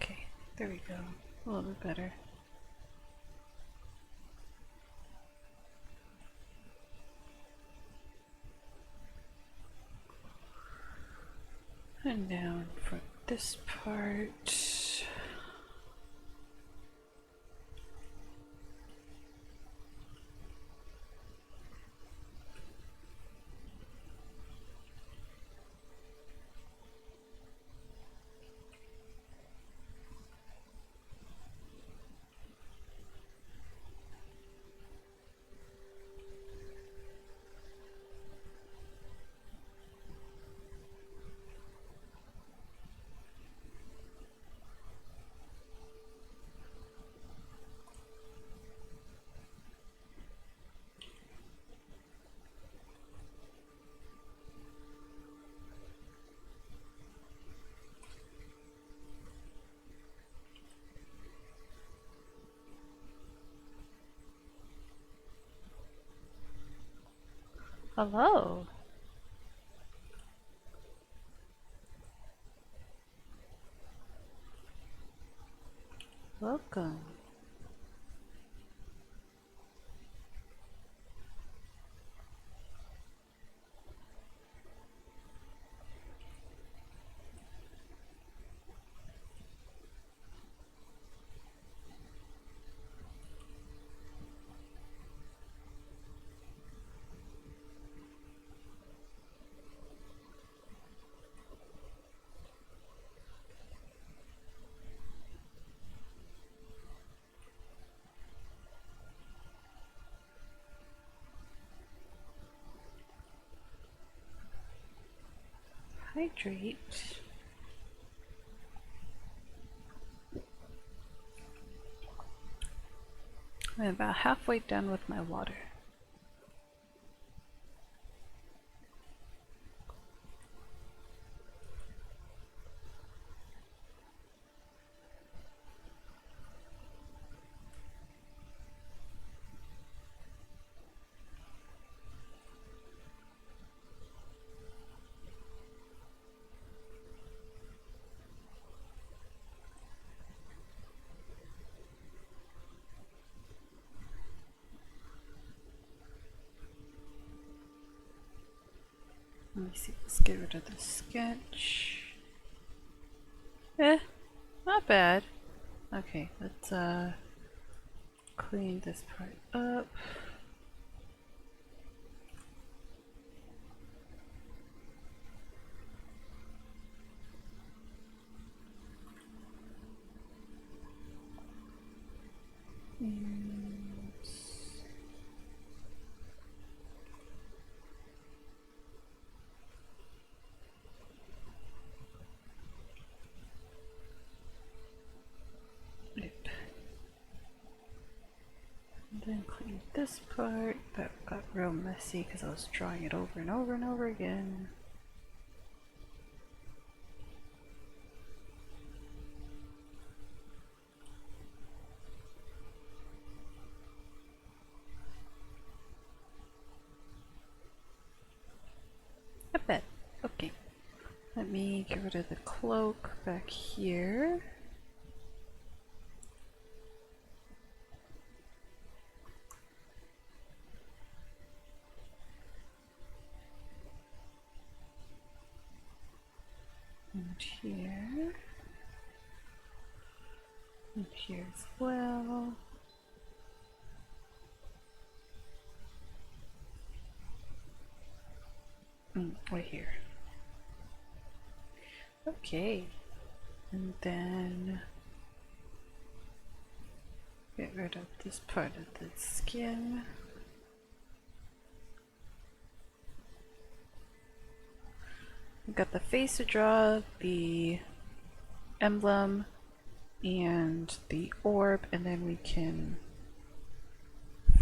Okay, there we go. A little bit better. And down for this part. Hello. Welcome. Hydrate. I'm about halfway done with my water. Let me see, let's get rid of the sketch. Not bad. Okay, let's clean this part up. And yep. And then clean this part. That got real messy because I was drawing it over and over and over again. I bet. Okay. Let me get rid of the cloak back here. And here. And here as well. Right here. Okay. And then get rid of this part of the skin. We've got the face to draw, the emblem, and the orb, and then we can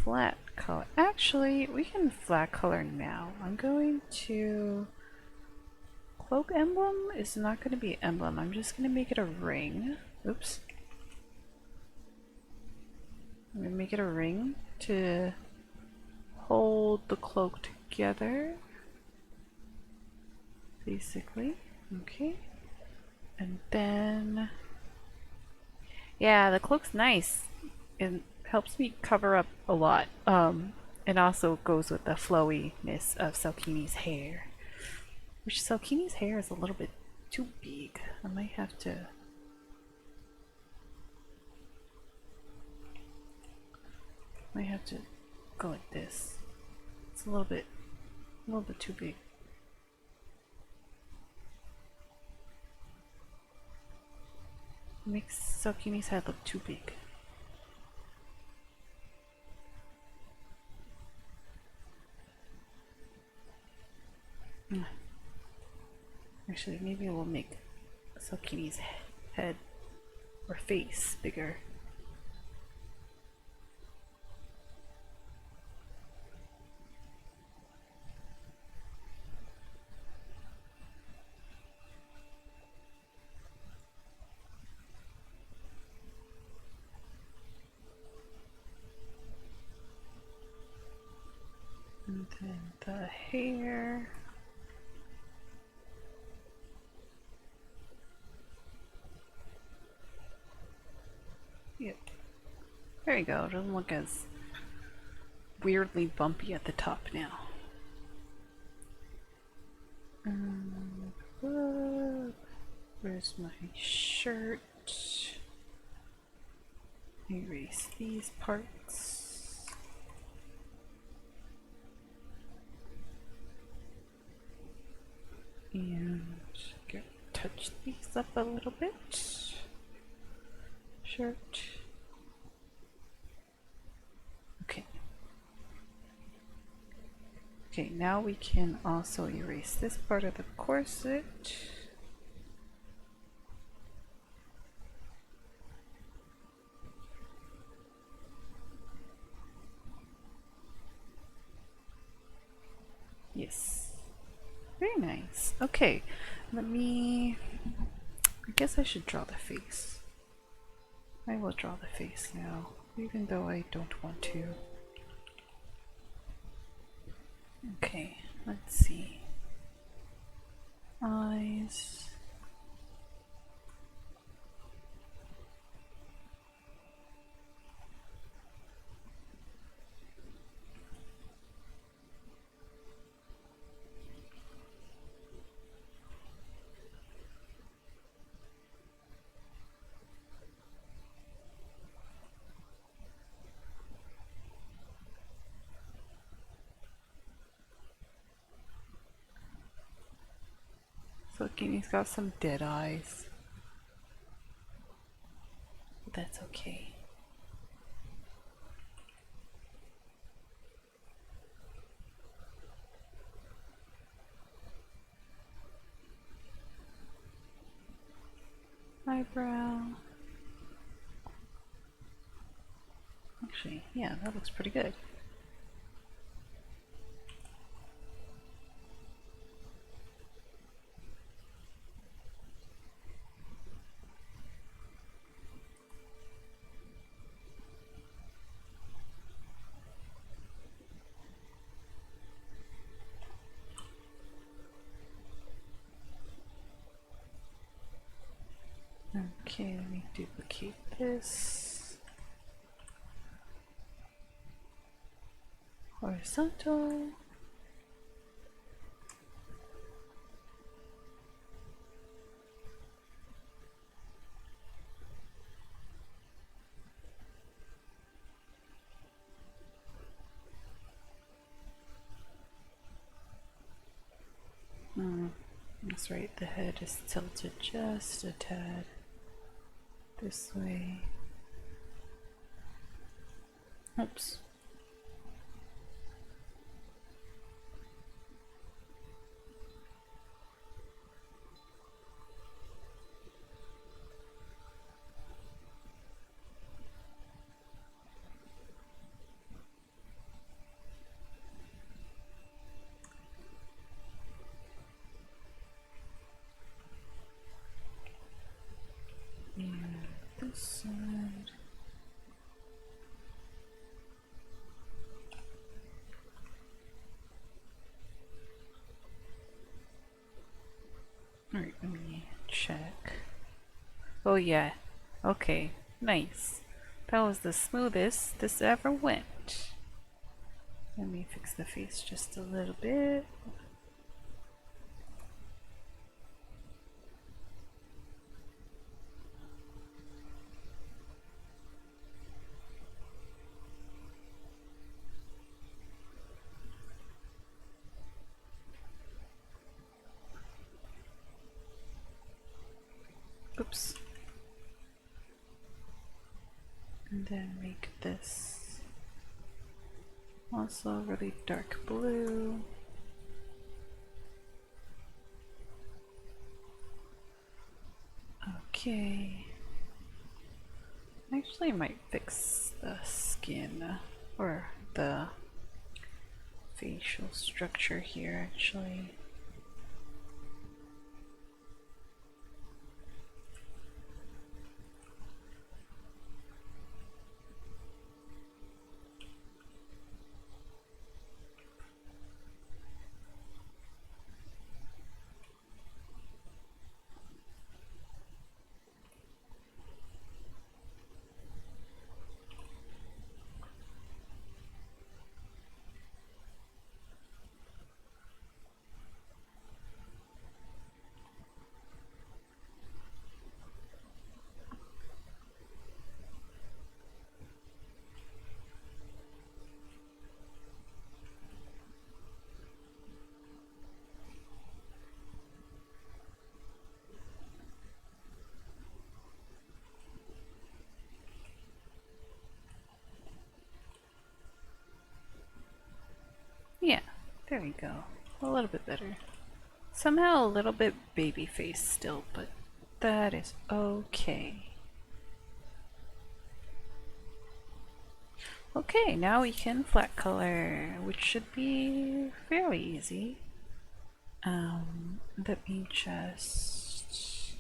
flat color. Actually, we can flat color now. I'm going to... Cloak emblem is not going to be emblem. I'm just going to make it a ring. Oops. I'm going to make it a ring to hold the cloak together. Basically. Okay. And then... yeah, the cloak's nice. It helps me cover up a lot. It also goes with the flowiness of Selkini's hair. Which Selkini's hair is a little bit too big. I might have to... go like this. It's a little bit too big. It makes Selkini's head look too big. Actually, maybe we'll make Selkini's head or face bigger. And then the hair. Yep. There you go. It doesn't look as weirdly bumpy at the top now. Where's my shirt? Erase these parts. And touch these up a little bit. Shirt. Okay. Okay, now we can also erase this part of the corset. Yes. Very nice. Okay, let me... I guess I should draw the face. I will draw the face now, even though I don't want to. Okay, let's see. Eyes. looking. He's got some dead eyes. But that's okay. Eyebrow. Actually, yeah, that looks pretty good. Okay, let me duplicate this. Horizontal. That's right, the head is tilted just a tad this way. Oops. And this side. Alright, let me check. Oh yeah. Okay, nice. That was the smoothest this ever went. Let me fix the face just a little bit. Oops. And then make this also really dark blue. Okay. Actually, I might fix the skin or the facial structure here actually. Yeah, there we go. A little bit better. Somehow a little bit baby face still, but that is okay. Okay, now we can flat color, which should be fairly easy. Let me just...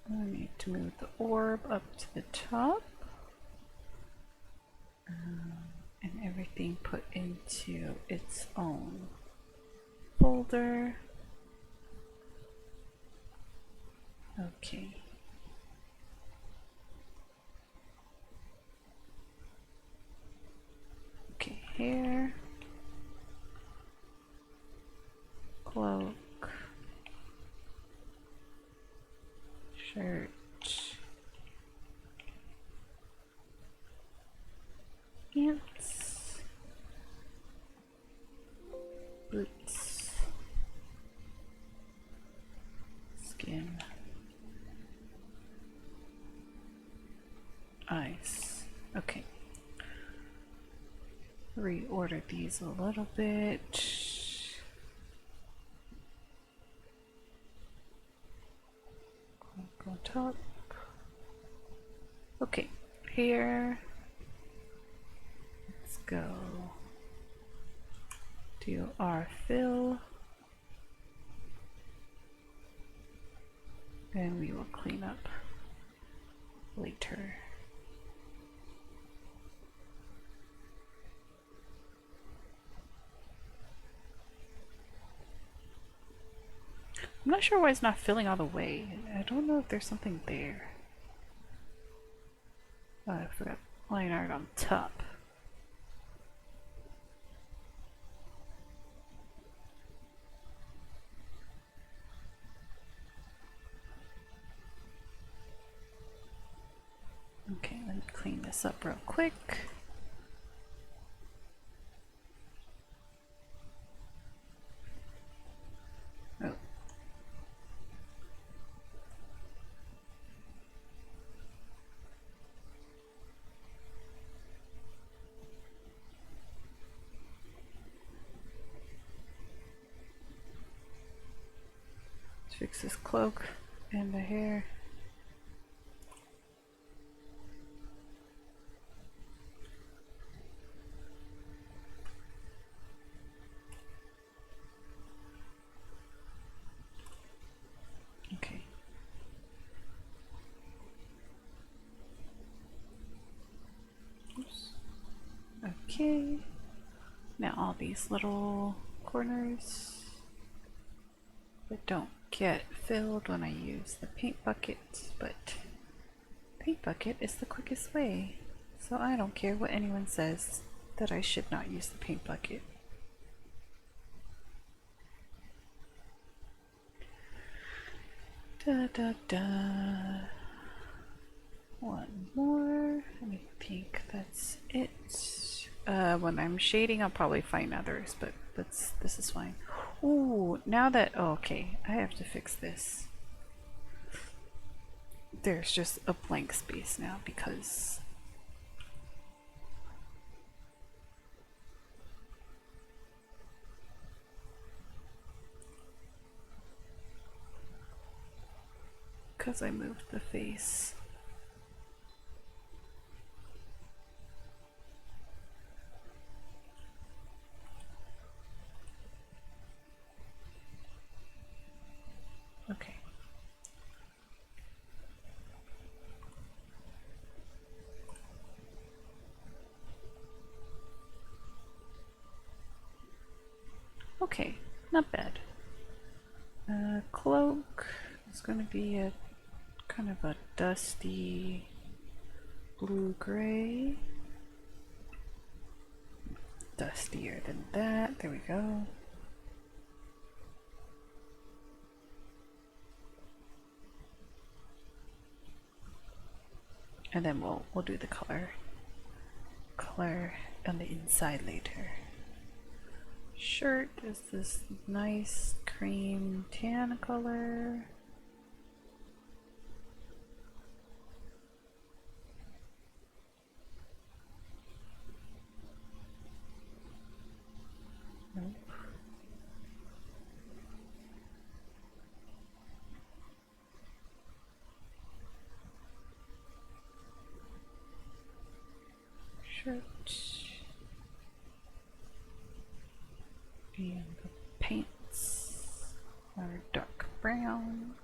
I need to move the orb up to the top. And everything put into its own folder. Okay. Okay, hair, cloak, shirt, pants, boots, Okay. Reorder these a little bit. Go on top. Okay, here. Let's go do our fill. And we will clean up later. I'm not sure why it's not filling all the way. I don't know if there's something there. Oh, I forgot line art on top. Okay, let me clean this up real quick. Oh. Let's fix this cloak and the hair. Okay. Oops. Okay. Now all these little corners that don't get filled when I use the paint bucket, but paint bucket is the quickest way. So I don't care what anyone says that I should not use the paint bucket. Da da da. One more. I think that's it. When I'm shading, I'll probably find others, but this is fine. Ooh, now that okay, I have to fix this. There's just a blank space now because I moved the face. Okay. Okay, not bad. Cloak is going to be a kind of a dusty blue-gray. Dustier than that. There we go. And then we'll do the color on the inside later. Shirt is this nice cream tan color. Nope. Shirt. And the paints are dark brown.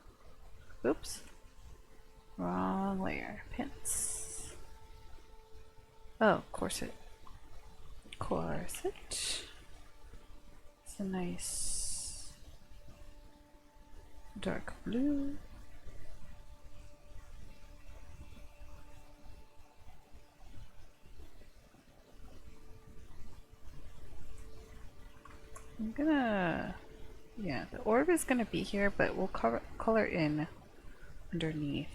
Oops. Wrong layer. Pants. Oh, corset. Corset. It's a nice dark blue. I'm gonna, yeah, the orb is gonna be here, but we'll color in underneath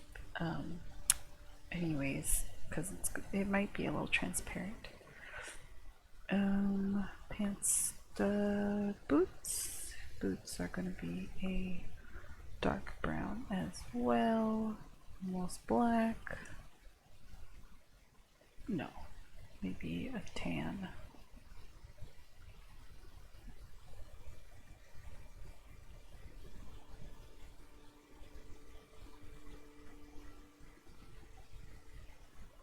anyways, because it might be a little transparent. Pants, the boots are gonna be a dark brown as well, almost black. No, maybe a tan.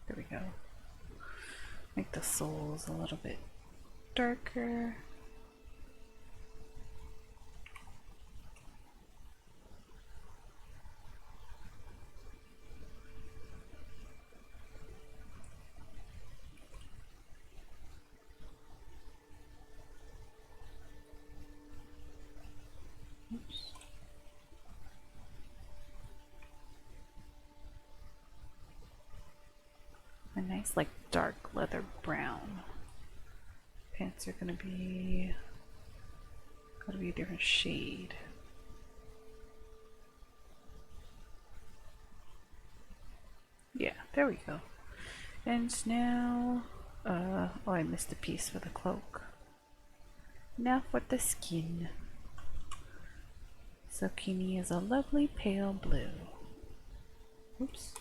There we go. Make the soles a little bit darker. Oops. A nice like dark leather brown. Pants are gotta be a different shade. Yeah, there we go. And now, oh, I missed a piece for the cloak. Now for the skin. Selkini is a lovely pale blue. Oops.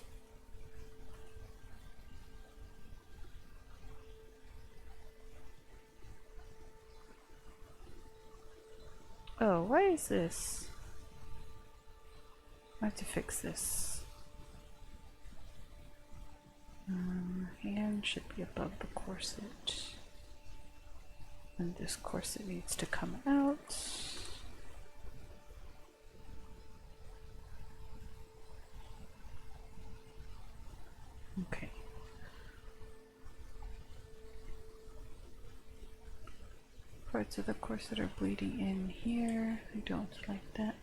Oh, why is this? I have to fix this. Hand should be above the corset. And this corset needs to come out. Okay. Parts of the corset are bleeding in here. I don't like that.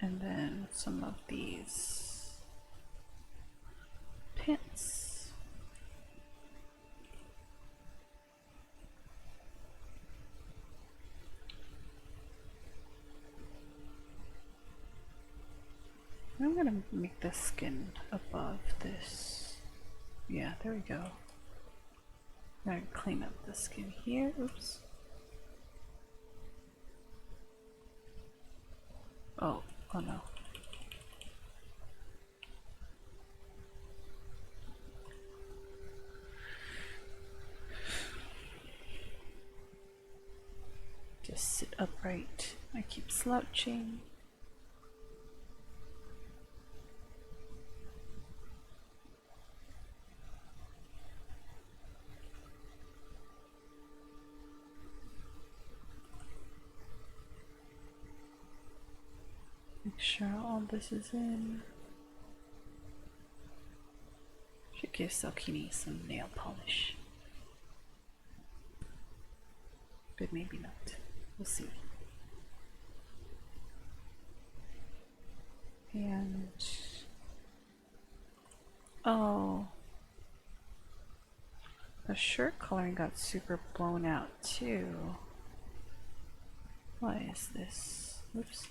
And then some of these pants. I'm gonna make the skin above this. Yeah, there we go. I'm gonna clean up the skin here. Oops. Oh no. Just sit upright. I keep slouching. Make sure all this is in. Should give Selkini some nail polish. But maybe not. We'll see. And oh, the shirt coloring got super blown out too. Why is this? Oops.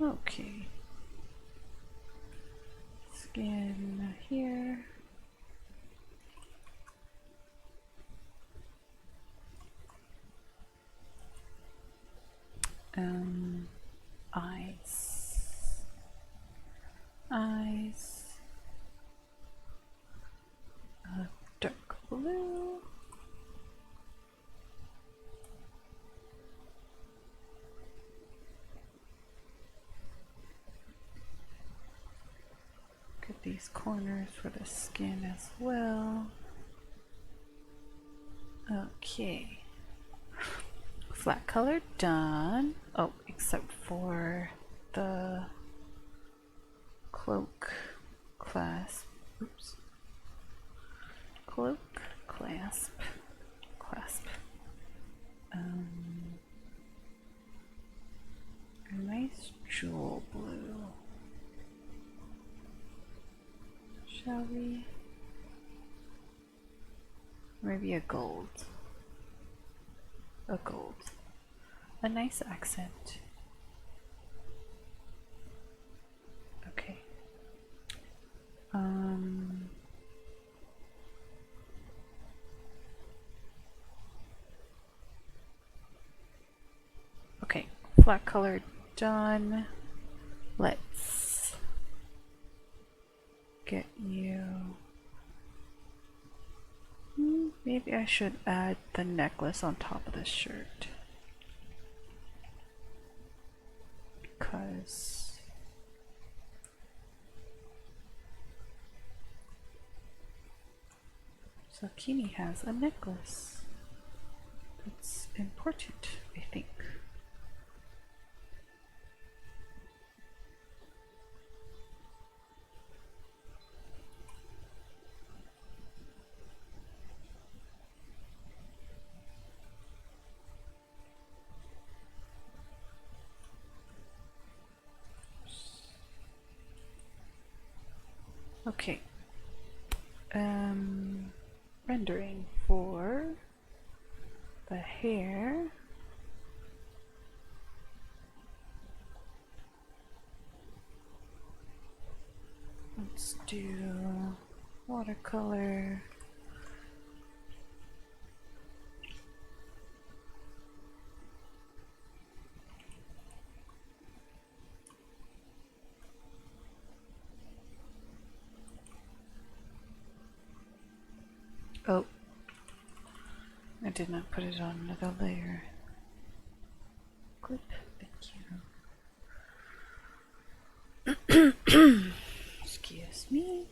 Okay. Skin here. Eyes. Eyes. Dark blue. Get these corners for the skin as well. Okay. Flat color done. Oh, except for the cloak clasp. Oops. Cloak clasp. A nice jewel blue. shall we? Maybe a gold. A gold. A nice accent. Okay. Okay, flat color done. Let's get you. Maybe I should add the necklace on top of this shirt. Because Selkini has a necklace. That's important, I think. Okay. Rendering for the hair. Let's do watercolor. Oh, I did not put it on another layer. Clip, thank you. Excuse me.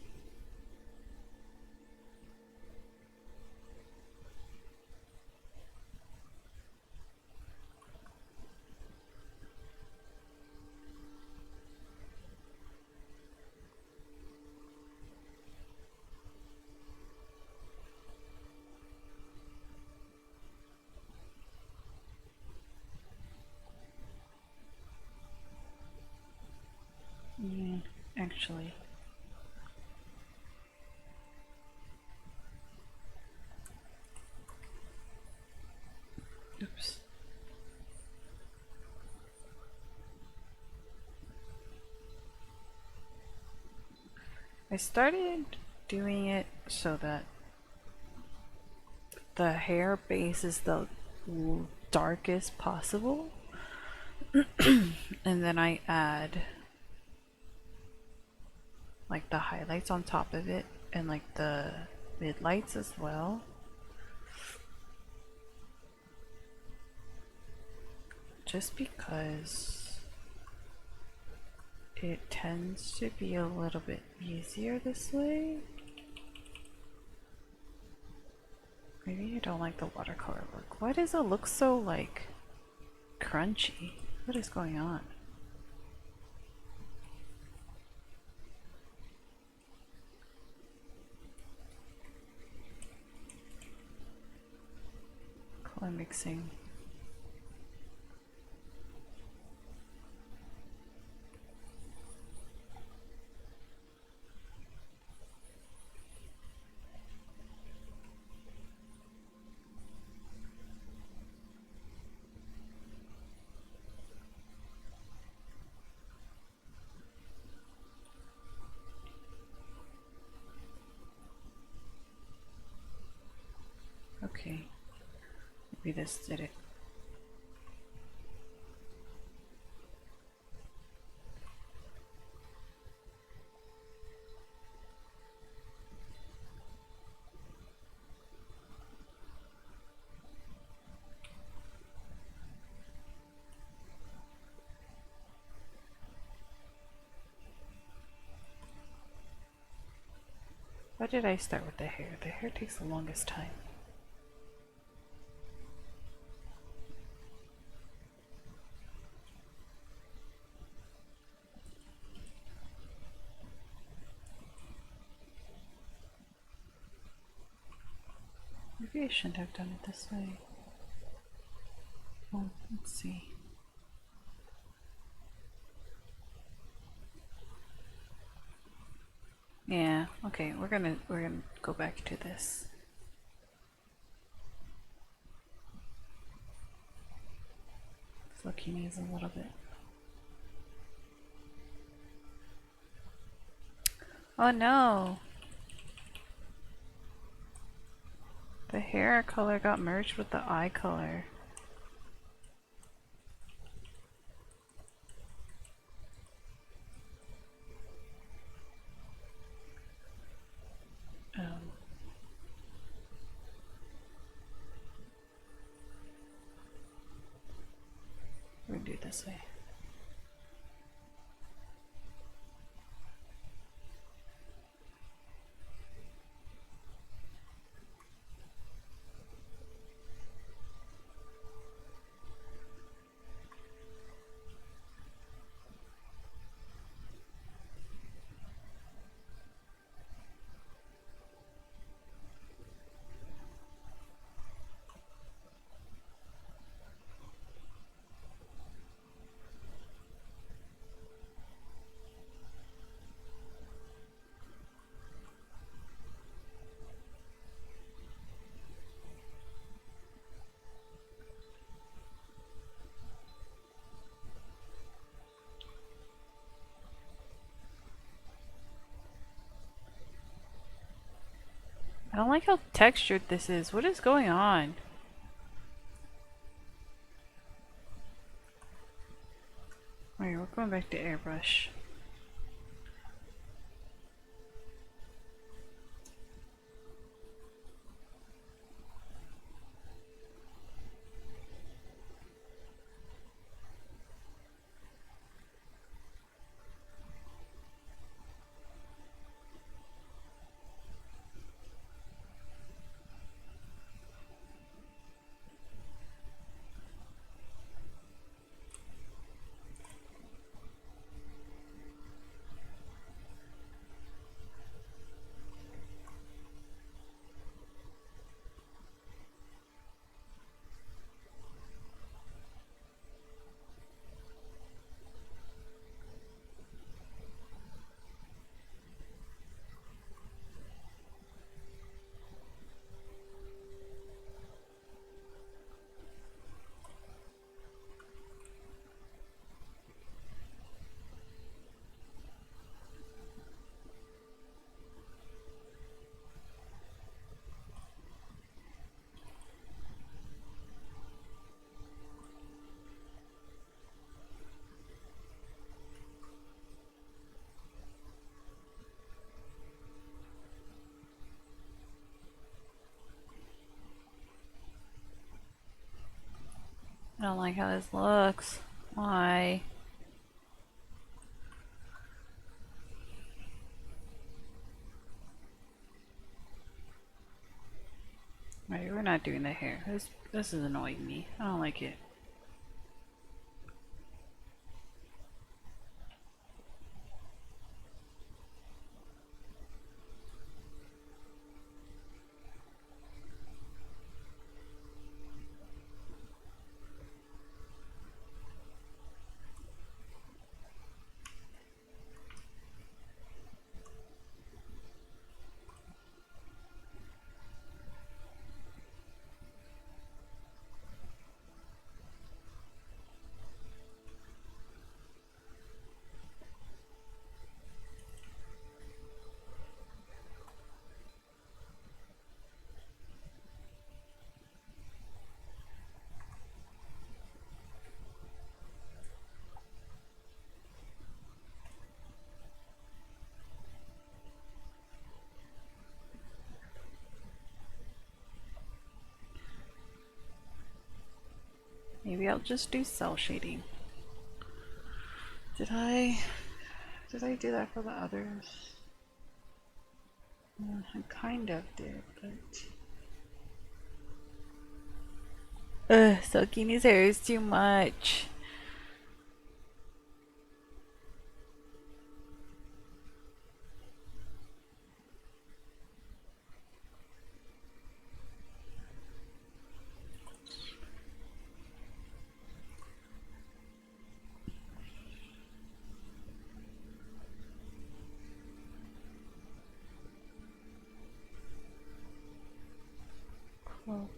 Actually. Oops. I started doing it so that the hair base is the darkest possible. And then I add like the highlights on top of it and like the mid lights as well. Just because it tends to be a little bit easier this way. Maybe I don't like the watercolor look. Why does it look so like crunchy? What is going on? Color mixing. Okay, maybe this did it. Why did I start with the hair? The hair takes the longest time. Maybe I shouldn't have done it this way. Oh, let's see. Yeah, okay, we're gonna go back to this. Selkini is a little bit. Oh no! The hair color got merged with the eye color. We're gonna do it this way. I don't like how textured this is. What is going on? Alright, we're going back to airbrush. I don't like how this looks. Why? Right, we're not doing the hair. This is annoying me. I don't like it. Maybe I'll just do cell shading. Did I do that for the others? I kind of did, but Selkini's hair is too much. Well,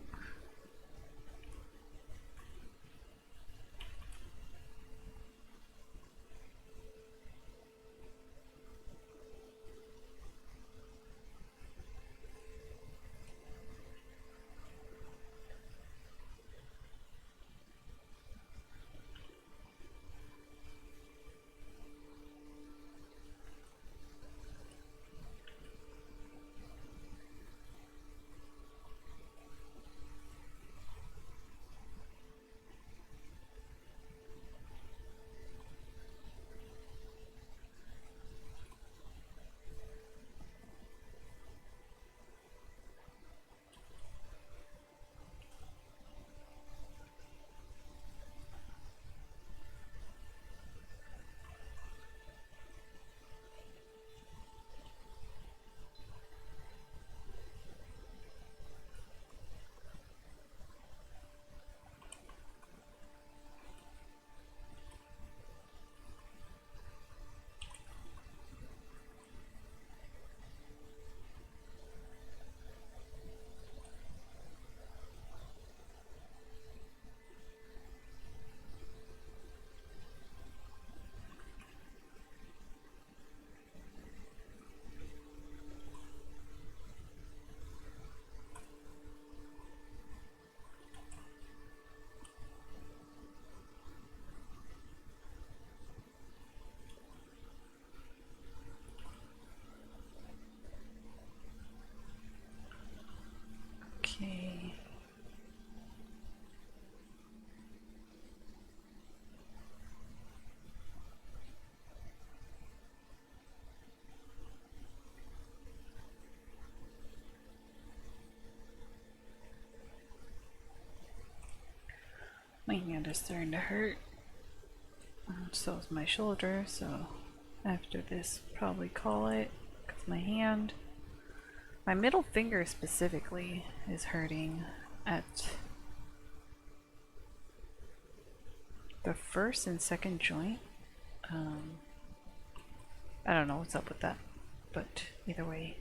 okay. My hand is starting to hurt. So is my shoulder, so after this, probably call it. Because my middle finger specifically is hurting at the first and second joint. I don't know what's up with that, but either way,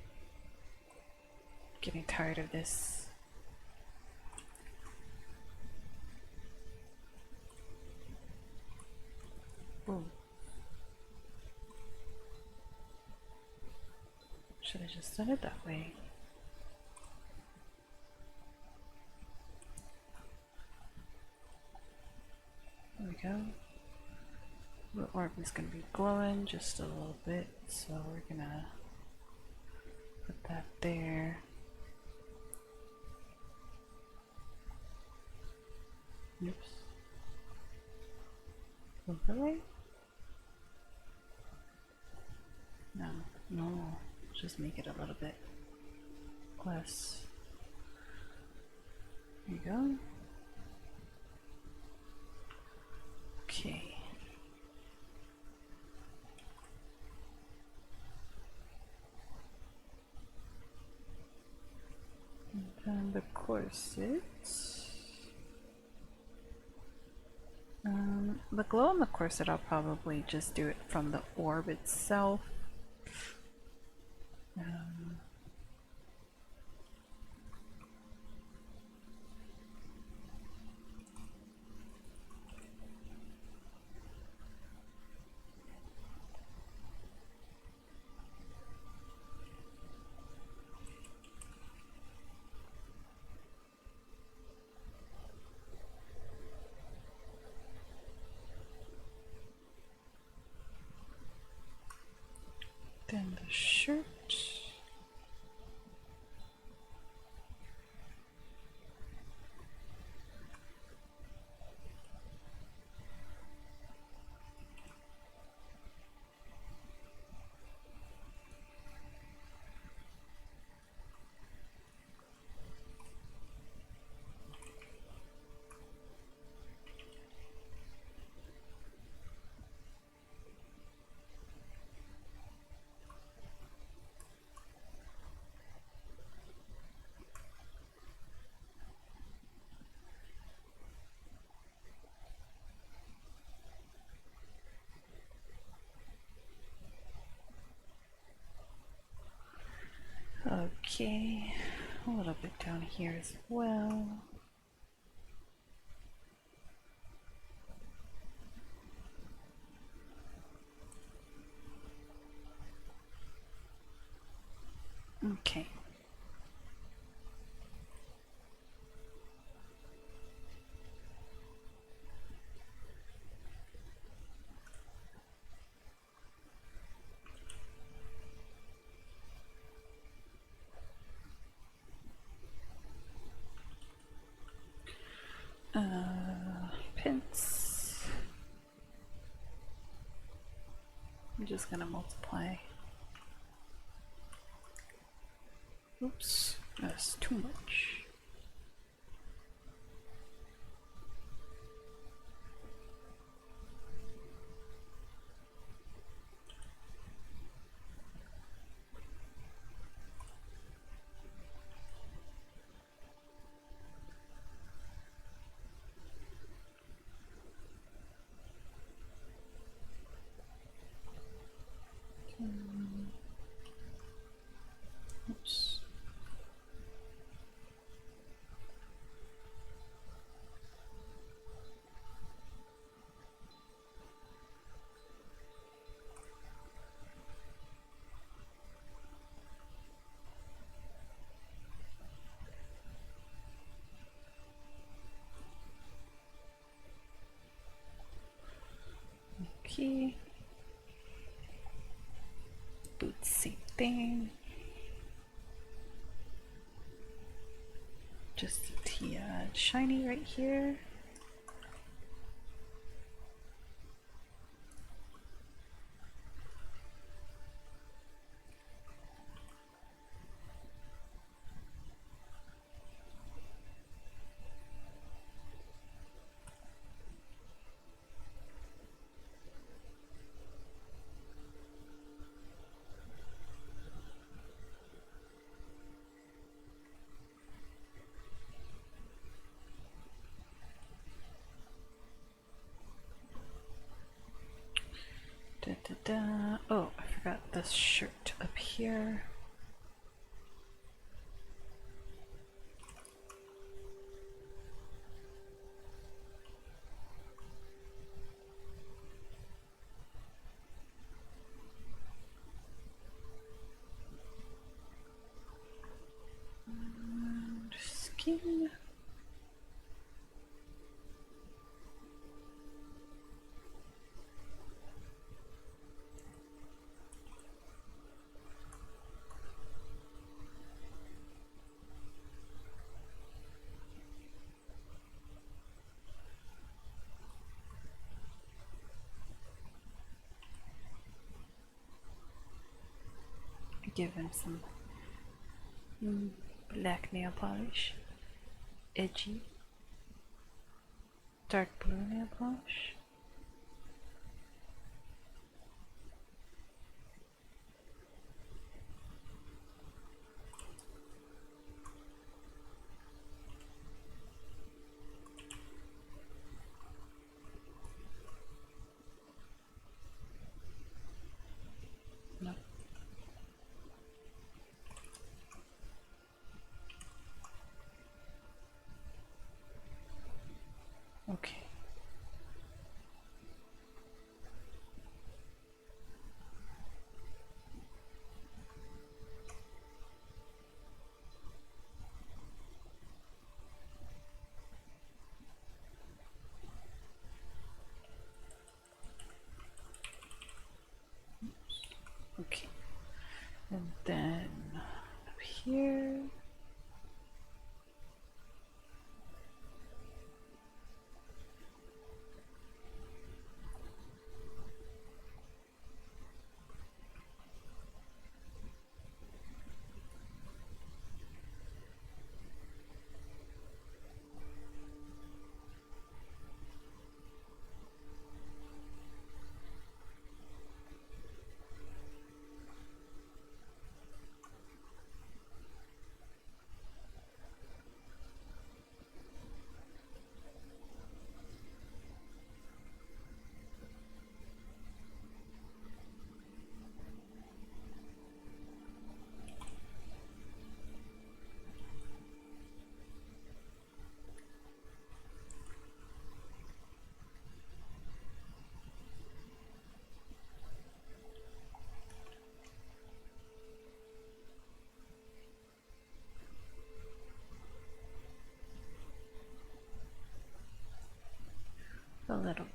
getting tired of this. Ooh. Should have just done it that way. There we go. The orb is going to be glowing just a little bit, so we're gonna put that there. Oops. Overlay? No, no. Just make it a little bit less. There you go. Okay. And then the corset. The glow on the corset, I'll probably just do it from the orb itself. Then the shirt. Okay. a little bit down here as well. Okay. Pins. I'm just gonna multiply. Oops, that's too much. Oops. Okay. Boots, same thing. Just the shiny right here. Da, da, da. Oh, I forgot this shirt up here. And skin. Give him some black nail polish. Edgy. Dark blue nail polish. No. Okay.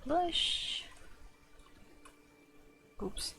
blush. Oops.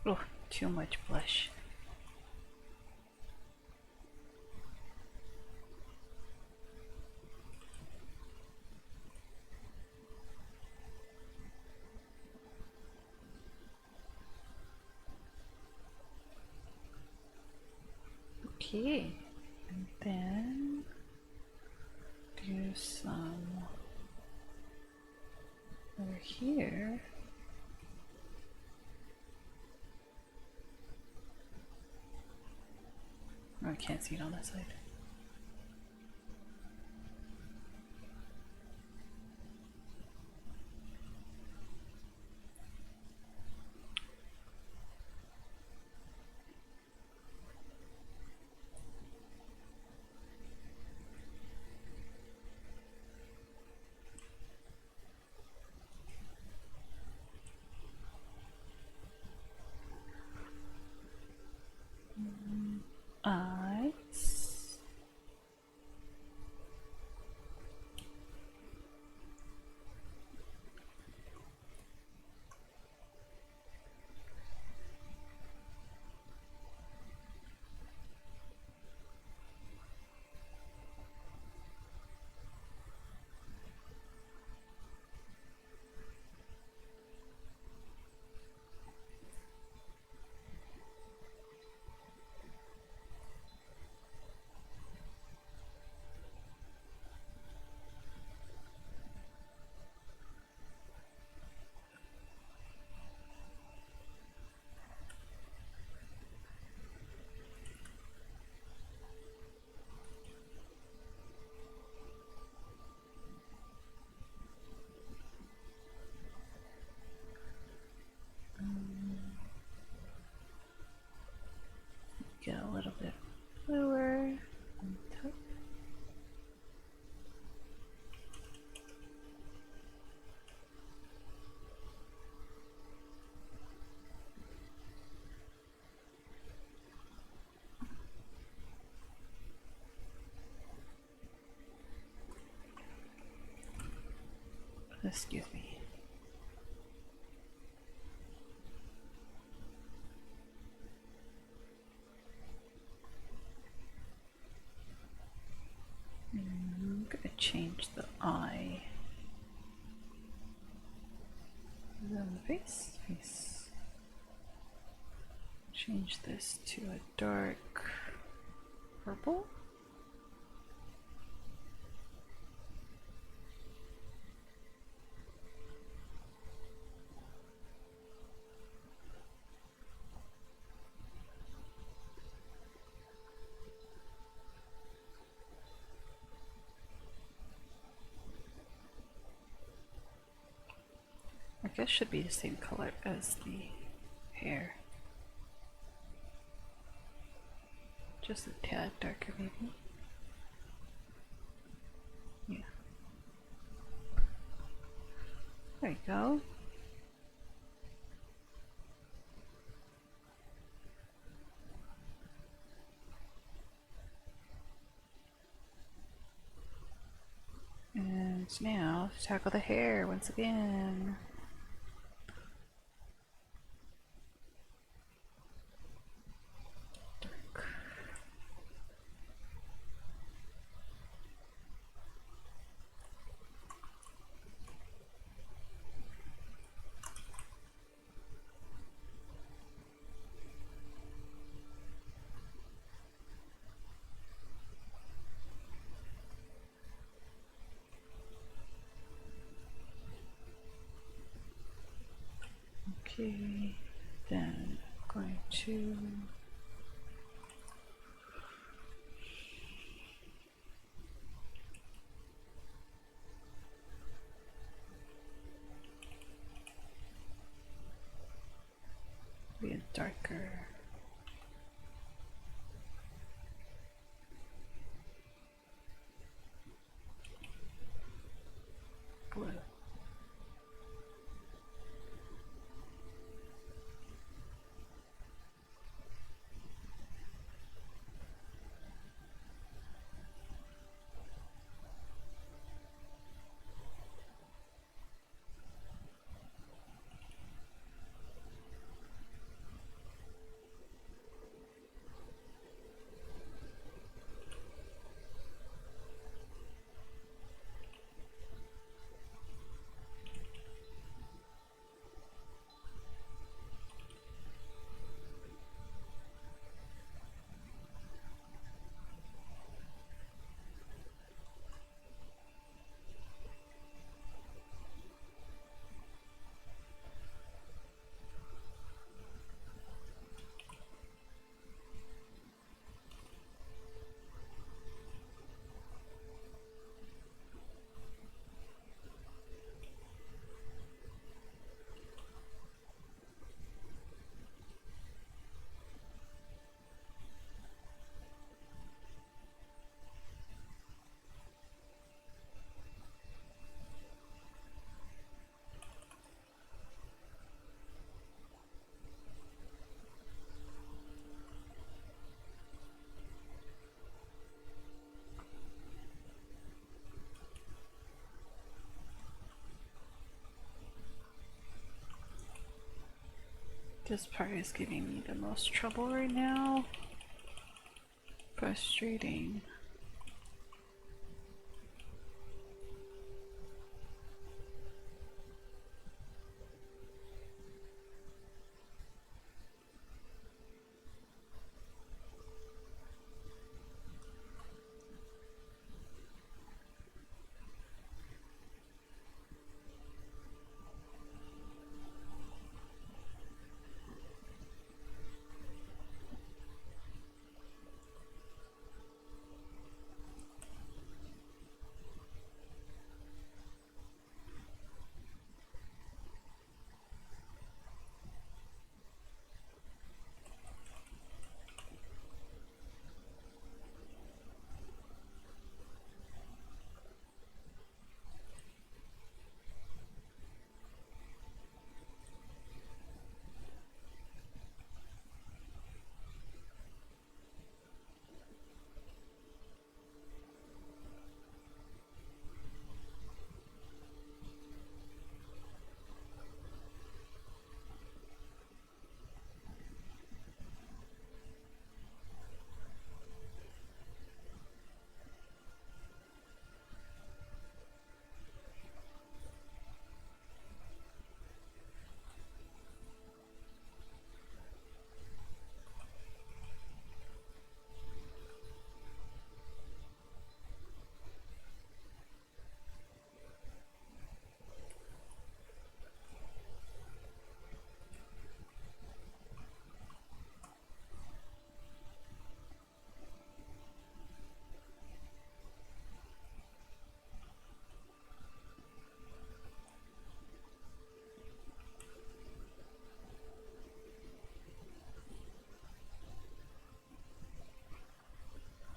Oh, too much blush. Okay, and then do some over here. Oh, I can't see it on that side. Eyes. Get a little bit lower on top. Excuse me. I'm gonna change the eye. Then the face. Change this to a dark purple. I guess should be the same color as the hair. Just a tad darker maybe. Yeah. There you go. And now to tackle the hair once again. Dark. Okay, then I'm going to be a darker blue. This part is giving me the most trouble right now. Frustrating.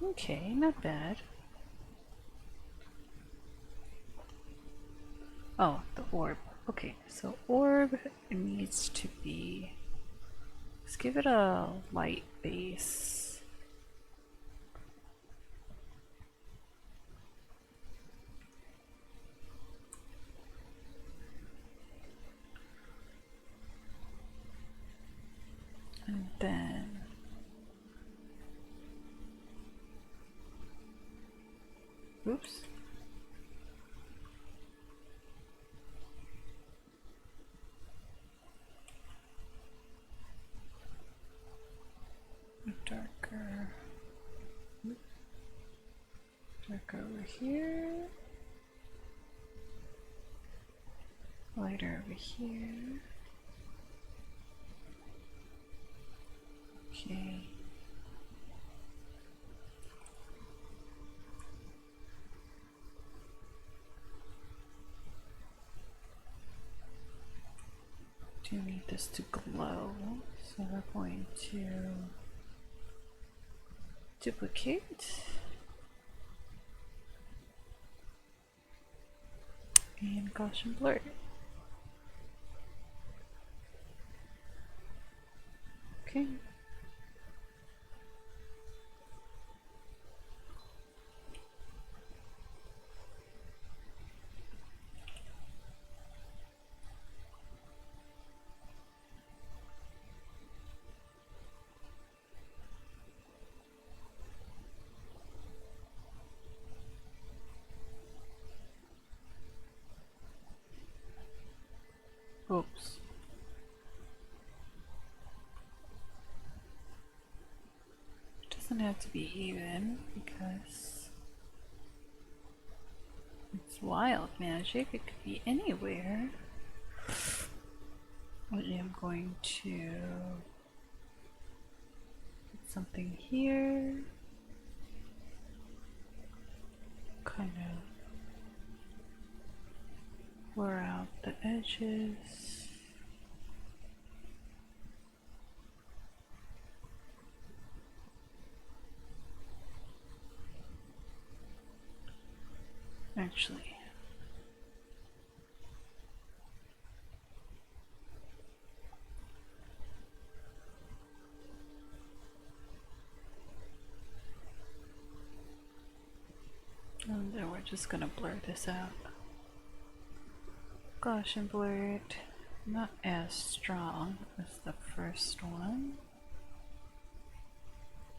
Okay, not bad. Oh, the orb. Okay, so orb needs to be... Let's give it a light base. And then... Oops. Darker. Darker over here. Lighter over here. Okay. Do need this to glow, so we're going to duplicate and Gaussian blur. Okay. Oops. It doesn't have to be even because it's wild magic. It could be anywhere. I am going to put something here. Kind of blur out the edges. Actually, and then we're just gonna blur this out. Gaussian blur it, not as strong as the first one,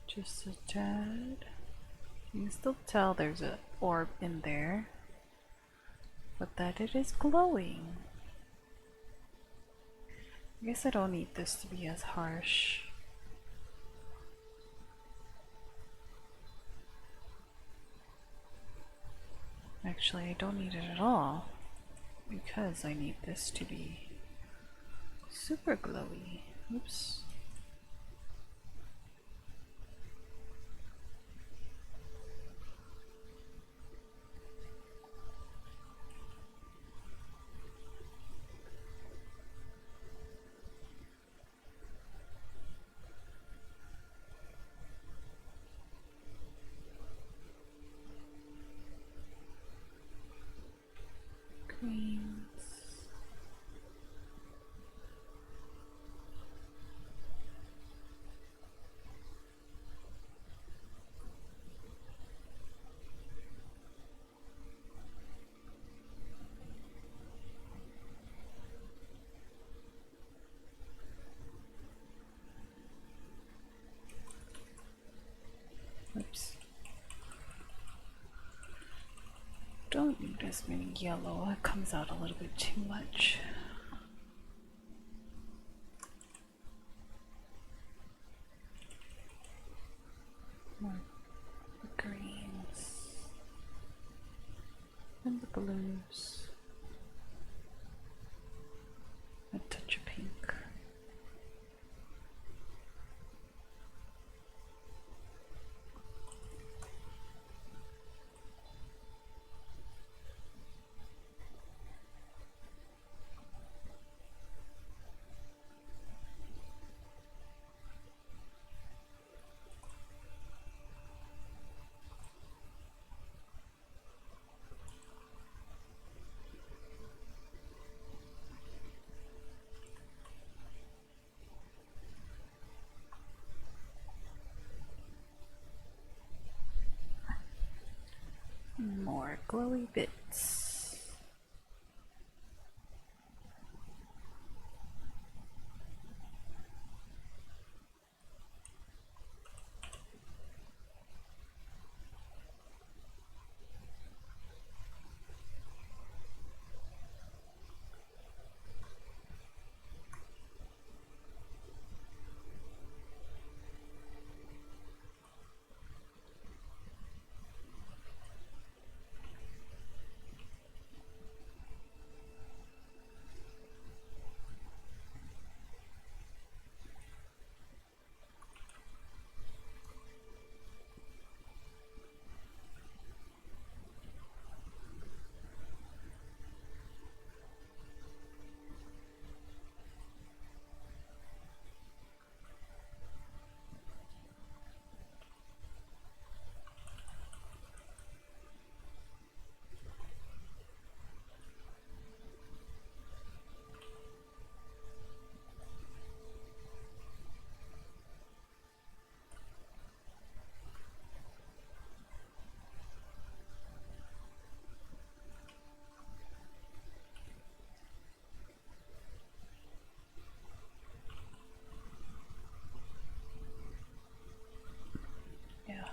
just a tad. You can still tell there's an orb in there, but that it is glowing. I guess I don't need this to be as harsh. Actually, I don't need it at all, because I need this to be super glowy. Oops. Greens. Oops. Don't need as many yellow, it comes out a little bit too much. More the greens and the blues. A touch of pink. More glowy bits.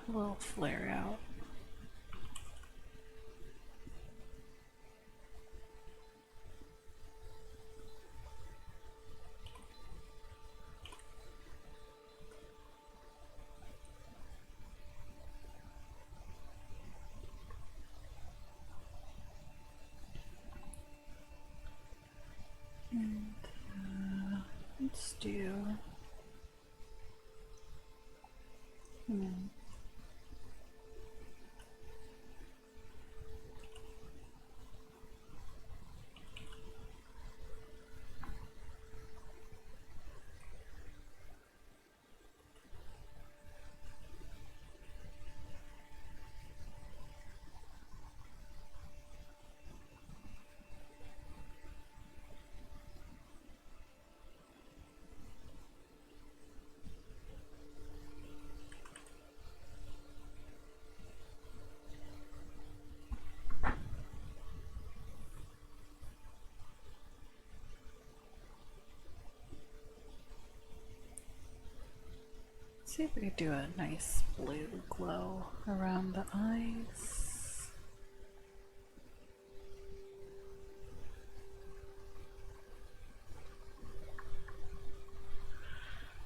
a little flare out. And let's do see if we could do a nice blue glow around the eyes.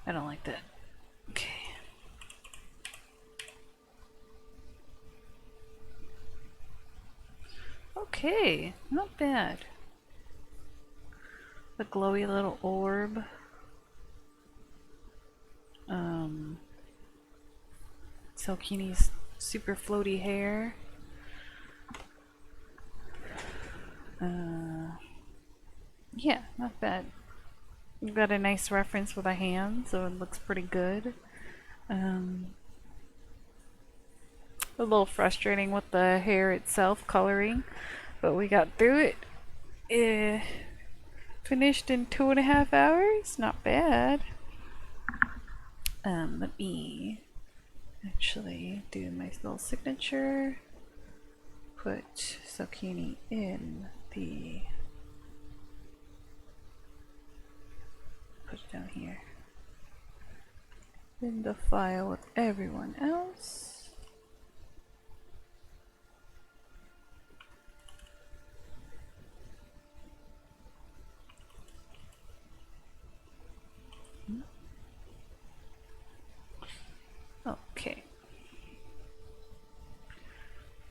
I don't like that. Okay. Okay, not bad. A glowy little orb. Selkini's super floaty hair. Yeah, not bad. We've got a nice reference with a hand, so it looks pretty good. A little frustrating with the hair itself coloring, but we got through it. Finished in 2.5 hours, not bad. Let me actually do my little signature. Put Selkini in the. Put it down here. In the file with everyone else. Okay.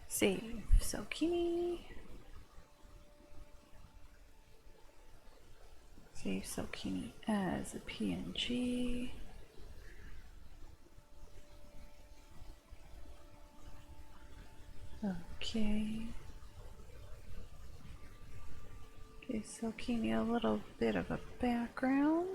Save Selkini. Save Selkini as a PNG. Okay. Give Selkini a little bit of a background.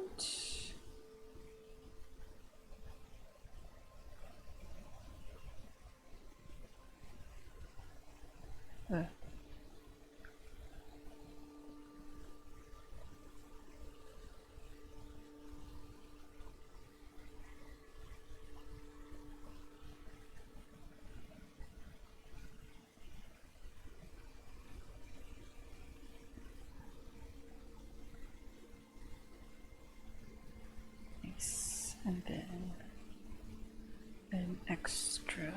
Nice. And then an extra.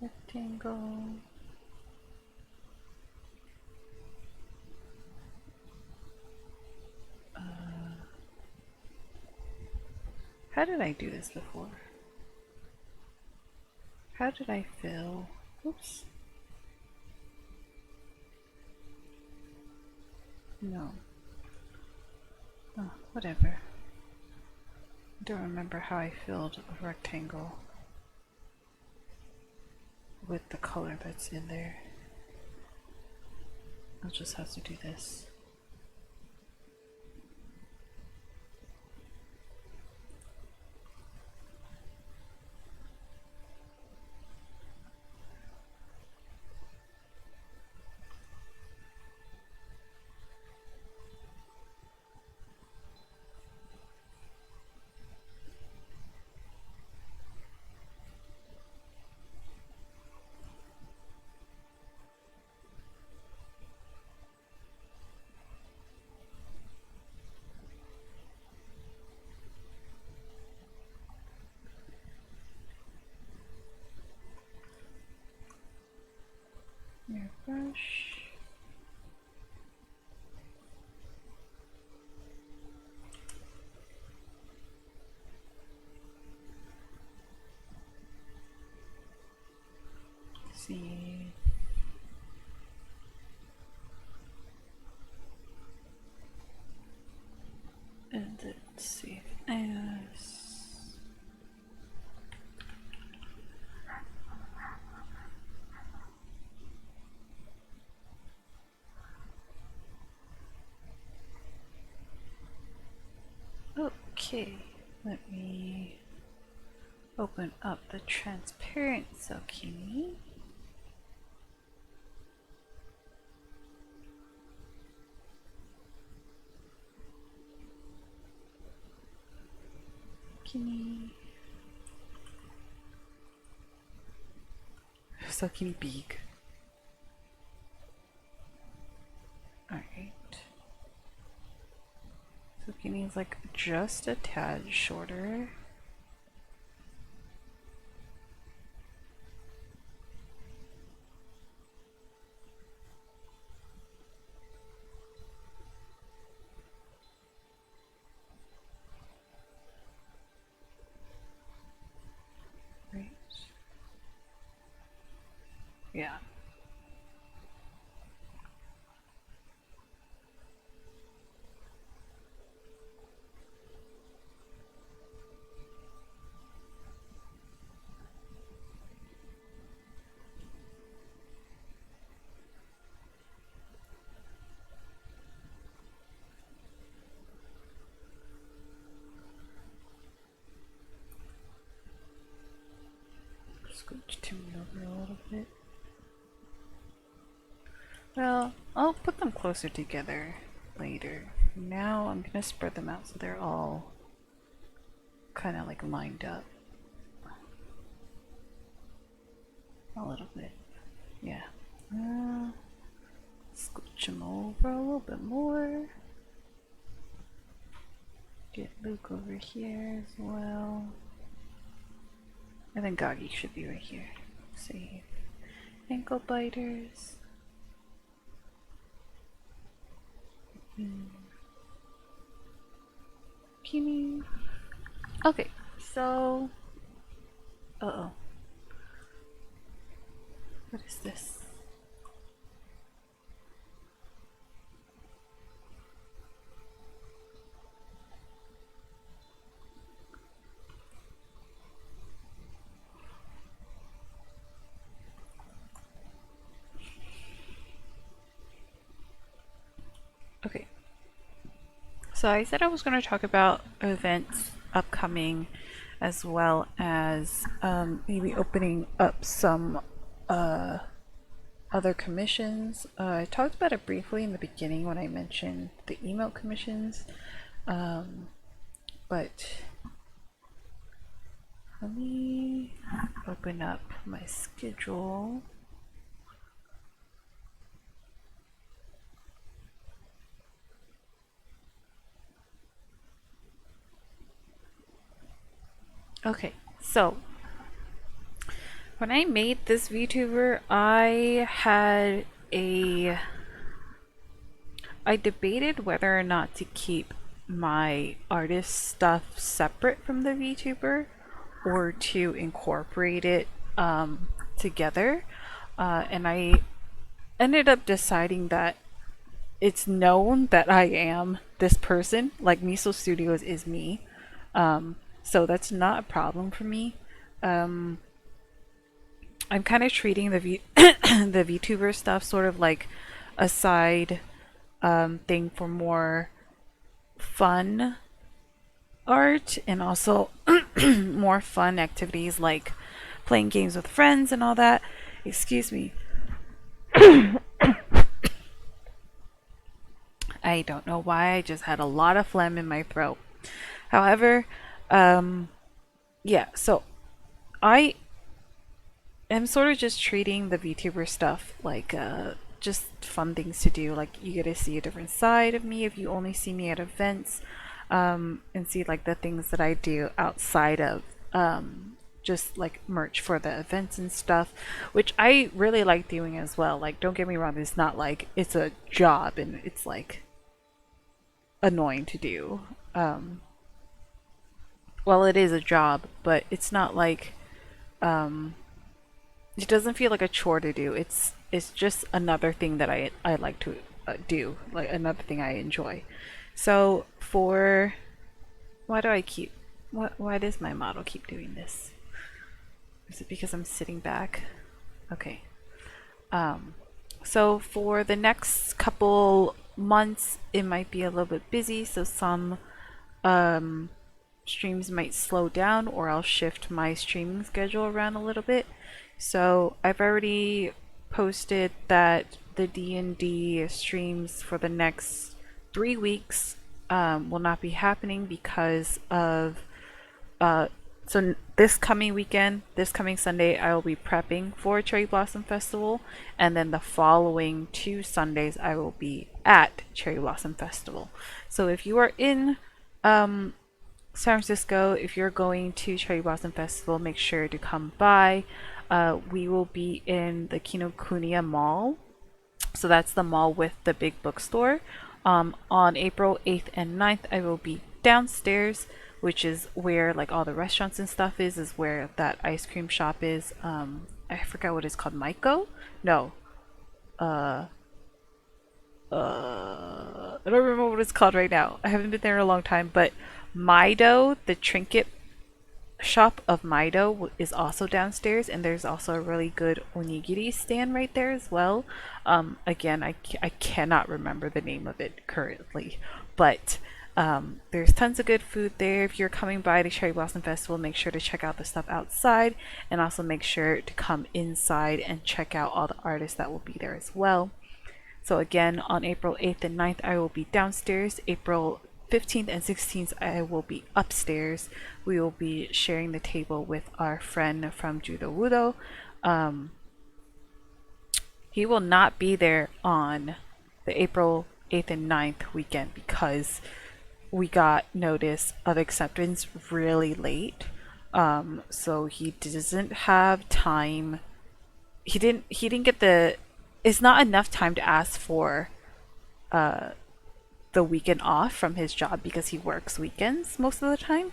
Rectangle. How did I do this before? How did I fill? Oops. No. Oh, whatever. I don't remember how I filled a rectangle with the color that's in there. I'll just have to do this. see. And let's save as. Okay, let me open up the transparent Selkini. Selkini beak. Alright. Selkini is like just a tad shorter. Right. Yeah. Scooch him over a little bit. Well, I'll put them closer together later. Now I'm gonna spread them out so they're all kind of like lined up. A little bit. Yeah. Scooch him over a little bit more. Get Luke over here as well. And then Gagi should be right here. Save. Ankle biters. Kimi. Okay, so. Uh-oh. What is this? Okay. So I said I was going to talk about events upcoming as well as maybe opening up some other commissions. I talked about it briefly in the beginning when I mentioned the email commissions, but let me open up my schedule. Okay, so when I made this VTuber, I debated whether or not to keep my artist stuff separate from the VTuber or to incorporate it together. And I ended up deciding that it's known that I am this person, like Miso Studios is me. So that's not a problem for me. I'm kind of treating the the VTuber stuff sort of like a side thing for more fun art and also more fun activities like playing games with friends and all that. Excuse me. I don't know why, I just had a lot of phlegm in my throat. However, yeah, so I am sort of just treating the VTuber stuff like just fun things to do. Like, you get to see a different side of me if you only see me at events, and see like the things that I do outside of just like merch for the events and stuff, which I really like doing as well. Like, don't get me wrong, it's not like it's a job and it's like annoying to do. Well, it is a job, but it's not like it doesn't feel like a chore to do. It's just another thing that I like to do, like another thing I enjoy. So for why do I keep why does my model keep doing this? Is it because I'm sitting back? Okay. So for the next couple months, it might be a little bit busy. So some um, streams might slow down, or I'll shift my streaming schedule around a little bit. So I've already posted that the D&D streams for the next 3 weeks will not be happening because of so this coming weekend, this coming Sunday, I will be prepping for Cherry Blossom Festival, and then the following 2 Sundays I will be at Cherry Blossom Festival. So if you are in San Francisco, if you're going to Cherry Blossom Festival, make sure to come by. We will be in the Kinokuniya Mall. So that's the mall with the big bookstore. On April 8th and 9th, I will be downstairs, which is where like all the restaurants and stuff is where that ice cream shop is. I forgot what it's called. Maiko? No. I don't remember what it's called right now. I haven't been there in a long time, but Mido, the trinket shop of Mido, is also downstairs, and there's also a really good onigiri stand right there as well. Again, I cannot remember the name of it currently, but there's tons of good food there. If you're coming by the Cherry Blossom Festival, make sure to check out the stuff outside, and also make sure to come inside and check out all the artists that will be there as well. So again, on April 8th and 9th, I will be downstairs. April 15th and 16th, I will be upstairs. We will be sharing the table with our friend from Judo Wudo. He will not be there on the April 8th and 9th weekend because we got notice of acceptance really late. So he doesn't have time. He didn't get the, it's not enough time to ask for the weekend off from his job because he works weekends most of the time.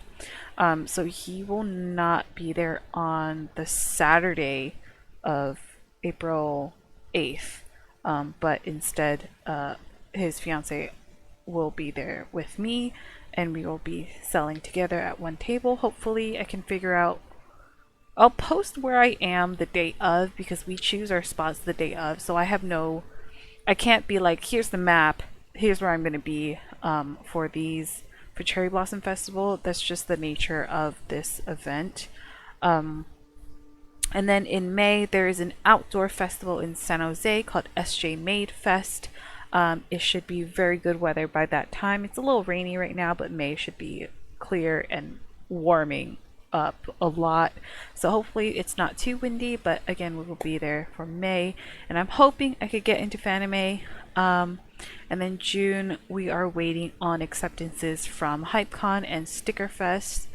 So he will not be there on the Saturday of April 8th. But instead, his fiance will be there with me, and we will be selling together at one table. Hopefully I can figure out, I'll post where I am the day of because we choose our spots the day of. So I can't be like, here's the map, here's where I'm going to be for Cherry Blossom Festival. That's just the nature of this event. And then in May, there is an outdoor festival in San Jose called SJ Made Fest. It should be very good weather by that time. It's a little rainy right now, but May should be clear and warming up a lot. So hopefully it's not too windy, but again, we will be there for May. And I'm hoping I could get into Fanime. And then June, we are waiting on acceptances from HypeCon and Stickerfest.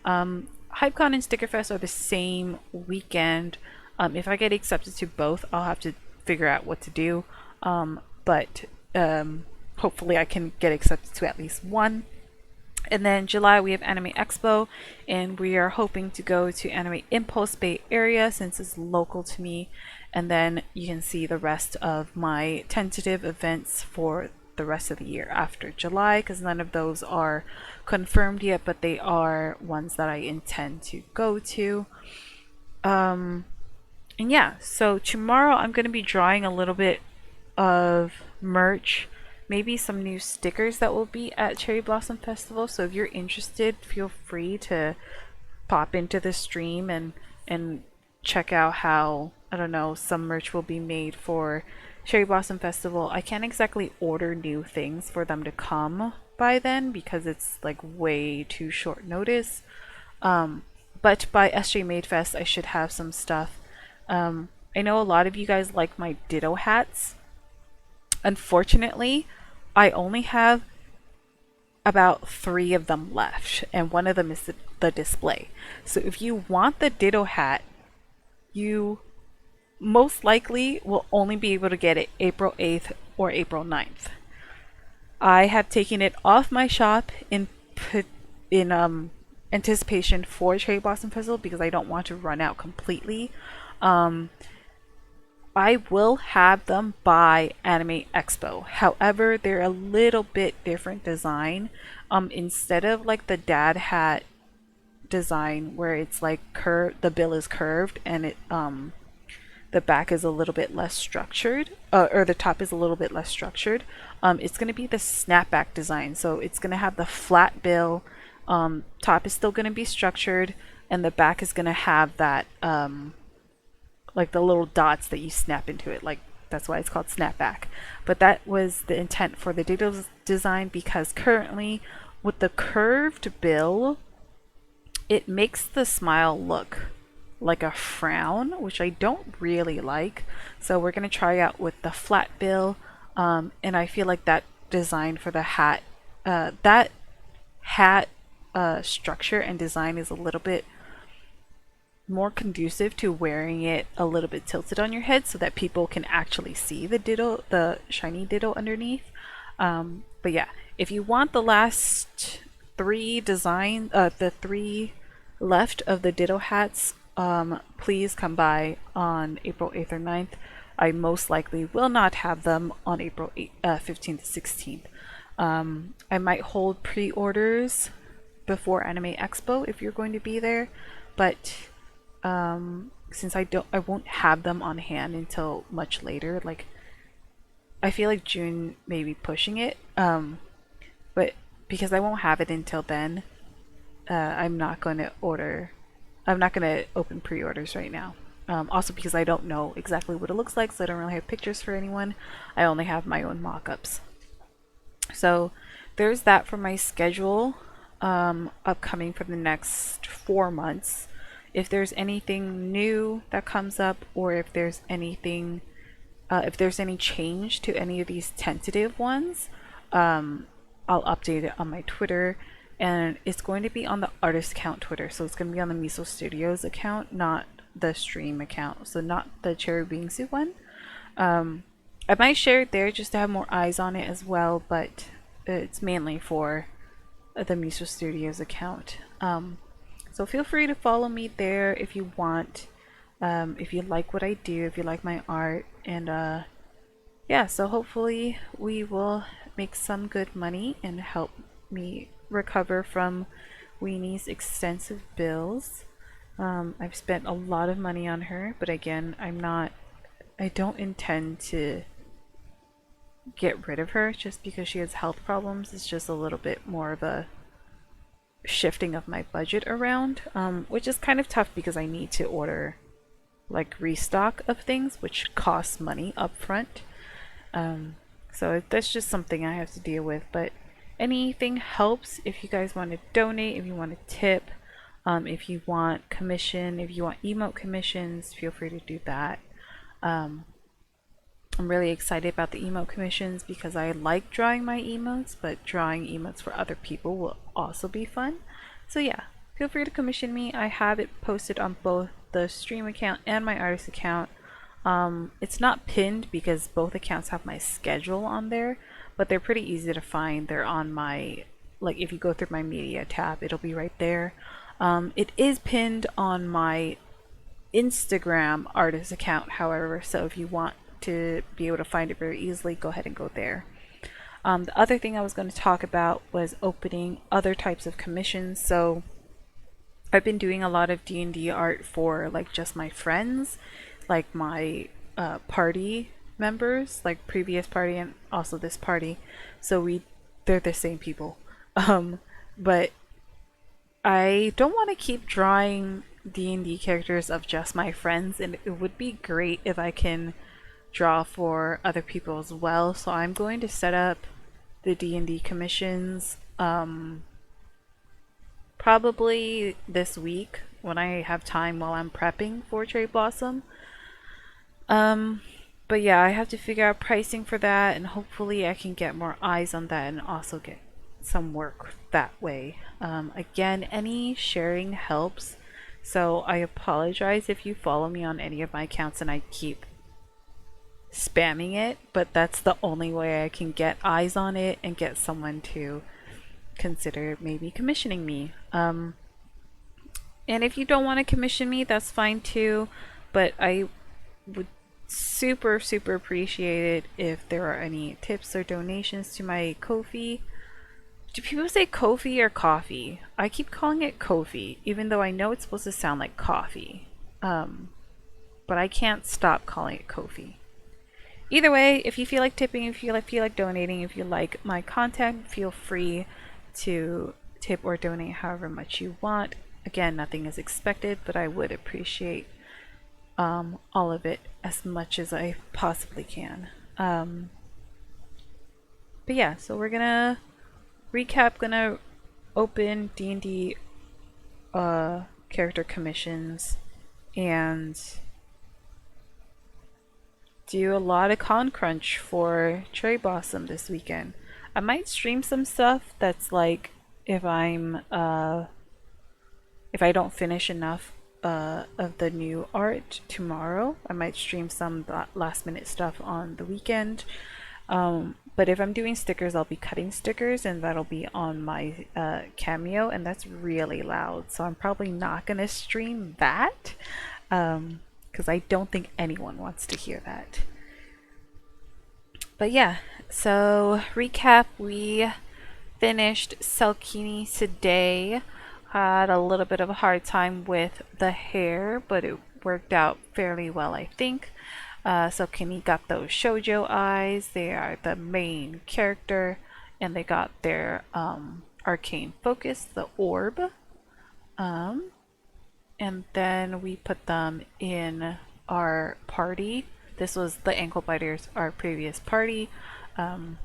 HypeCon and Stickerfest are the same weekend. If I get accepted to both, I'll have to figure out what to do. But hopefully I can get accepted to at least one. And then July, we have Anime Expo, and we are hoping to go to Anime Impulse Bay Area since it's local to me. And then you can see the rest of my tentative events for the rest of the year after July, because none of those are confirmed yet, but they are ones that I intend to go to. And yeah, so tomorrow I'm going to be drawing a little bit of merch, maybe some new stickers that will be at Cherry Blossom Festival. So if you're interested, feel free to pop into the stream and check out how, I don't know, some merch will be made for Cherry Blossom Festival. I can't exactly order new things for them to come by then because it's like way too short notice. But by SJ Made Fest, I should have some stuff. I know a lot of you guys like my Ditto hats. Unfortunately, I only have about 3 of them left, and one of them is the display. So if you want the Ditto hat, you most likely will only be able to get it April 8th or April 9th. I have taken it off my shop in anticipation for Cherry Blossom Festival because I don't want to run out completely. I will have them by Anime Expo. However, they're a little bit different design. Instead of like the dad hat design where it's like the bill is curved and the back is a little bit less structured, or the top is a little bit less structured. It's going to be the snapback design. So it's going to have the flat bill. Top is still going to be structured, and the back is going to have that like the little dots that you snap into it. Like that's why it's called snapback. But that was the intent for the Ditto design, because currently with the curved bill, it makes the smile look like a frown, which I don't really like. So we're going to try out with the flat bill. And I feel like that design for the hat, that hat structure and design is a little bit more conducive to wearing it a little bit tilted on your head so that people can actually see the ditto, the shiny ditto underneath. But yeah, if you want the last three the three left of the ditto hats, please come by on April 8th or 9th. I most likely will not have them on April 15th, 16th. I might hold pre-orders before Anime Expo if you're going to be there, but since I won't have them on hand until much later, like I feel like June maybe pushing it, but because I won't have it until then, I'm not going to open pre-orders right now. Also because I don't know exactly what it looks like, so I don't really have pictures for anyone. I only have my own mock-ups. So there's that for my schedule upcoming for the next 4 months. If there's anything new that comes up, or if there's anything, if there's any change to any of these tentative ones, I'll update it on my Twitter, and it's going to be on the artist account Twitter. So it's going to be on the Miso Studios account, not the stream account. So not the Cherry Bingsu one. I might share it there just to have more eyes on it as well, but it's mainly for the Miso Studios account. So feel free to follow me there if you want, if you like what I do, if you like my art, and yeah, so hopefully we will make some good money and help me recover from Weenie's extensive bills. I've spent a lot of money on her, but again, I don't intend to get rid of her just because she has health problems. It's just a little bit more of a shifting of my budget around, which is kind of tough because I need to order like restock of things, which costs money up front. So that's just something I have to deal with, but anything helps. If you guys want to donate, if you want to tip, if you want commission, if you want emote commissions, feel free to do that. I'm really excited about the emote commissions because I like drawing my emotes, but drawing emotes for other people will also be fun. So yeah, feel free to commission me. I have it posted on both the stream account and my artist account. It's not pinned because both accounts have my schedule on there, but they're pretty easy to find. They're on my, like if you go through my media tab, it'll be right there. It is pinned on my Instagram artist account, however, so if you want to be able to find it very easily, go ahead and go there. The other thing I was going to talk about was opening other types of commissions. So I've been doing a lot of D&D art for like just my friends, like my party members, like previous party and also this party. So they're the same people. But I don't want to keep drawing D&D characters of just my friends, and it would be great if I can draw for other people as well. So I'm going to set up the D&D commissions probably this week when I have time while I'm prepping for Cherry Blossom. But yeah, I have to figure out pricing for that, and hopefully I can get more eyes on that and also get some work that way. Again, any sharing helps, so I apologize if you follow me on any of my accounts and I keep spamming it, but that's the only way I can get eyes on it and get someone to consider maybe commissioning me. And if you don't want to commission me, that's fine too, but I would super appreciate it if there are any tips or donations to my Ko-fi. Do people say Ko-fi or coffee? I keep calling it Ko-fi, even though I know it's supposed to sound like coffee. But I can't stop calling it Ko-fi. Either way, if you feel like tipping, if you feel like donating, if you like my content, feel free to tip or donate however much you want. Again, nothing is expected, but I would appreciate all of it as much as I possibly can. But yeah, so we're gonna recap, gonna open D&D character commissions and do a lot of con crunch for Cherry Blossom this weekend. I might stream some stuff that's like if I don't finish enough of the new art tomorrow, I might stream some last minute stuff on the weekend. But if I'm doing stickers, I'll be cutting stickers, and that'll be on my Cameo, and that's really loud, so I'm probably not gonna stream that because I don't think anyone wants to hear that. But yeah, so recap, we finished Selkini today. Had a little bit of a hard time with the hair, but it worked out fairly well, I think. Selkini got those shoujo eyes. They are the main character, and they got their arcane focus, the orb. And then we put them in our party. This was the ankle biters, our previous party. And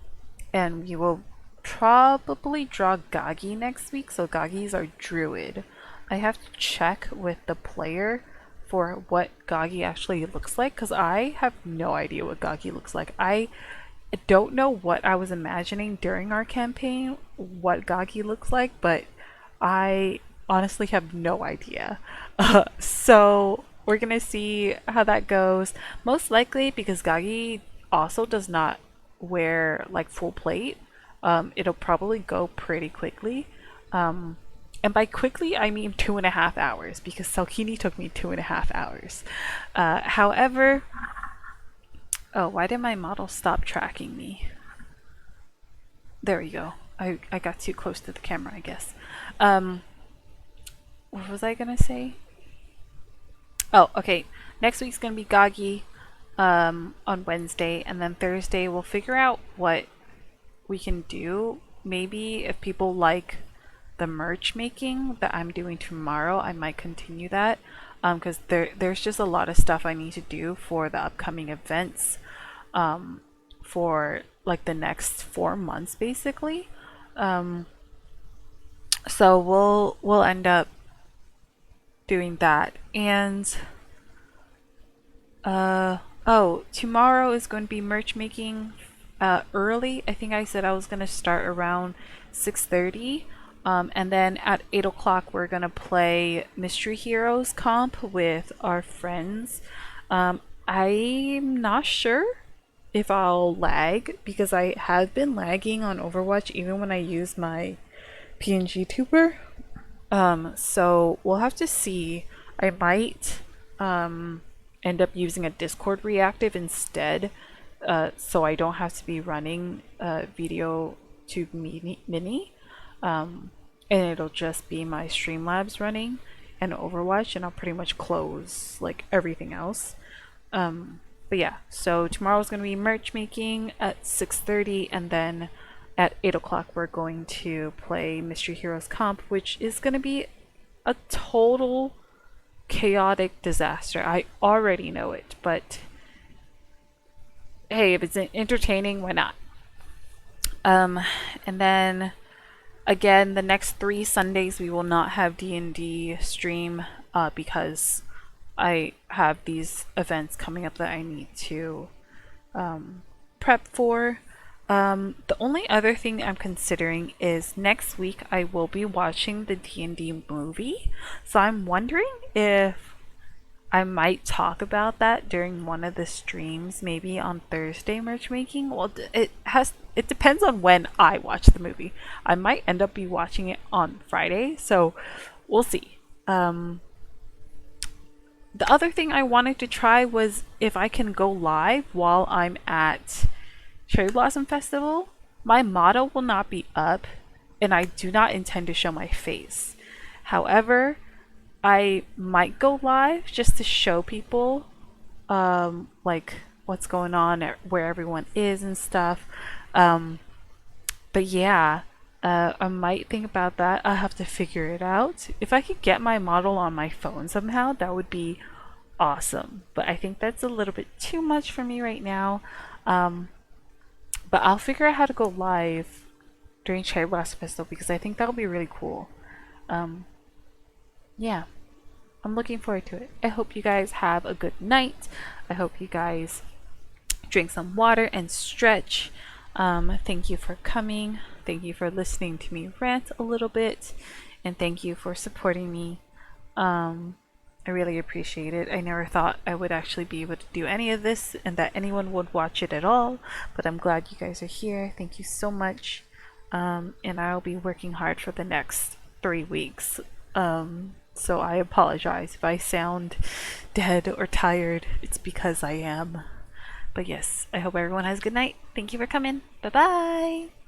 we will probably draw Gagi next week. So Gagi's our druid. I have to check with the player for what Gagi actually looks like, because I have no idea what Gagi looks like. I don't know what I was imagining during our campaign, what Gagi looks like, but I honestly have no idea. So we're gonna see how that goes. Most likely, because Gagi also does not wear like full plate, it'll probably go pretty quickly. And by quickly, I mean 2.5 hours, because Selkini took me 2.5 hours. However, oh, why did my model stop tracking me? There we go. I got too close to the camera, I guess. What was I gonna say? Oh, okay. Next week's gonna be Gagi on Wednesday, and then Thursday we'll figure out what we can do. Maybe if people like the merch making that I'm doing tomorrow, I might continue that, because there's just a lot of stuff I need to do for the upcoming events for like the next 4 months basically. So we'll end up doing that. And oh, tomorrow is going to be merch making early. I think I said I was going to start around 6:30. And then at 8 o'clock, we're going to play Mystery Heroes comp with our friends. I'm not sure if I'll lag, because I have been lagging on Overwatch even when I use my PNG tuber. So we'll have to see. I might end up using a Discord reactive instead, so I don't have to be running Video Tube Mini. And it'll just be my Streamlabs running and Overwatch, and I'll pretty much close like everything else. But yeah, so tomorrow's gonna be merch making at 6:30, and then at 8 o'clock we're going to play Mystery Heroes Comp, which is gonna be a total chaotic disaster. I already know it, but hey, if it's entertaining, why not? And then again, the next 3 Sundays we will not have D&D stream because I have these events coming up that I need to prep for. The only other thing I'm considering is next week I will be watching the D&D movie, so I'm wondering if I might talk about that during one of the streams, maybe on Thursday merch making. Well, it depends on when I watch the movie. I might end up be watching it on Friday, so we'll see. The other thing I wanted to try was if I can go live while I'm at Cherry Blossom Festival. My motto will not be up, and I do not intend to show my face. However, I might go live just to show people like what's going on, where everyone is and stuff. Um, but yeah, I might think about that. I'll have to figure it out. If I could get my model on my phone somehow, that would be awesome. But I think that's a little bit too much for me right now. Um, but I'll figure out how to go live during Cherry Blossom Festival because I think that'll be really cool. Um, yeah, I'm looking forward to it. I hope you guys have a good night. I hope you guys drink some water and stretch. Thank you for coming. Thank you for listening to me rant a little bit. And thank you for supporting me. I really appreciate it. I never thought I would actually be able to do any of this and that anyone would watch it at all. But I'm glad you guys are here. Thank you so much. And I'll be working hard for the next 3 weeks. So I apologize if I sound dead or tired. It's because I am. But yes, I hope everyone has a good night. Thank you for coming. Bye bye.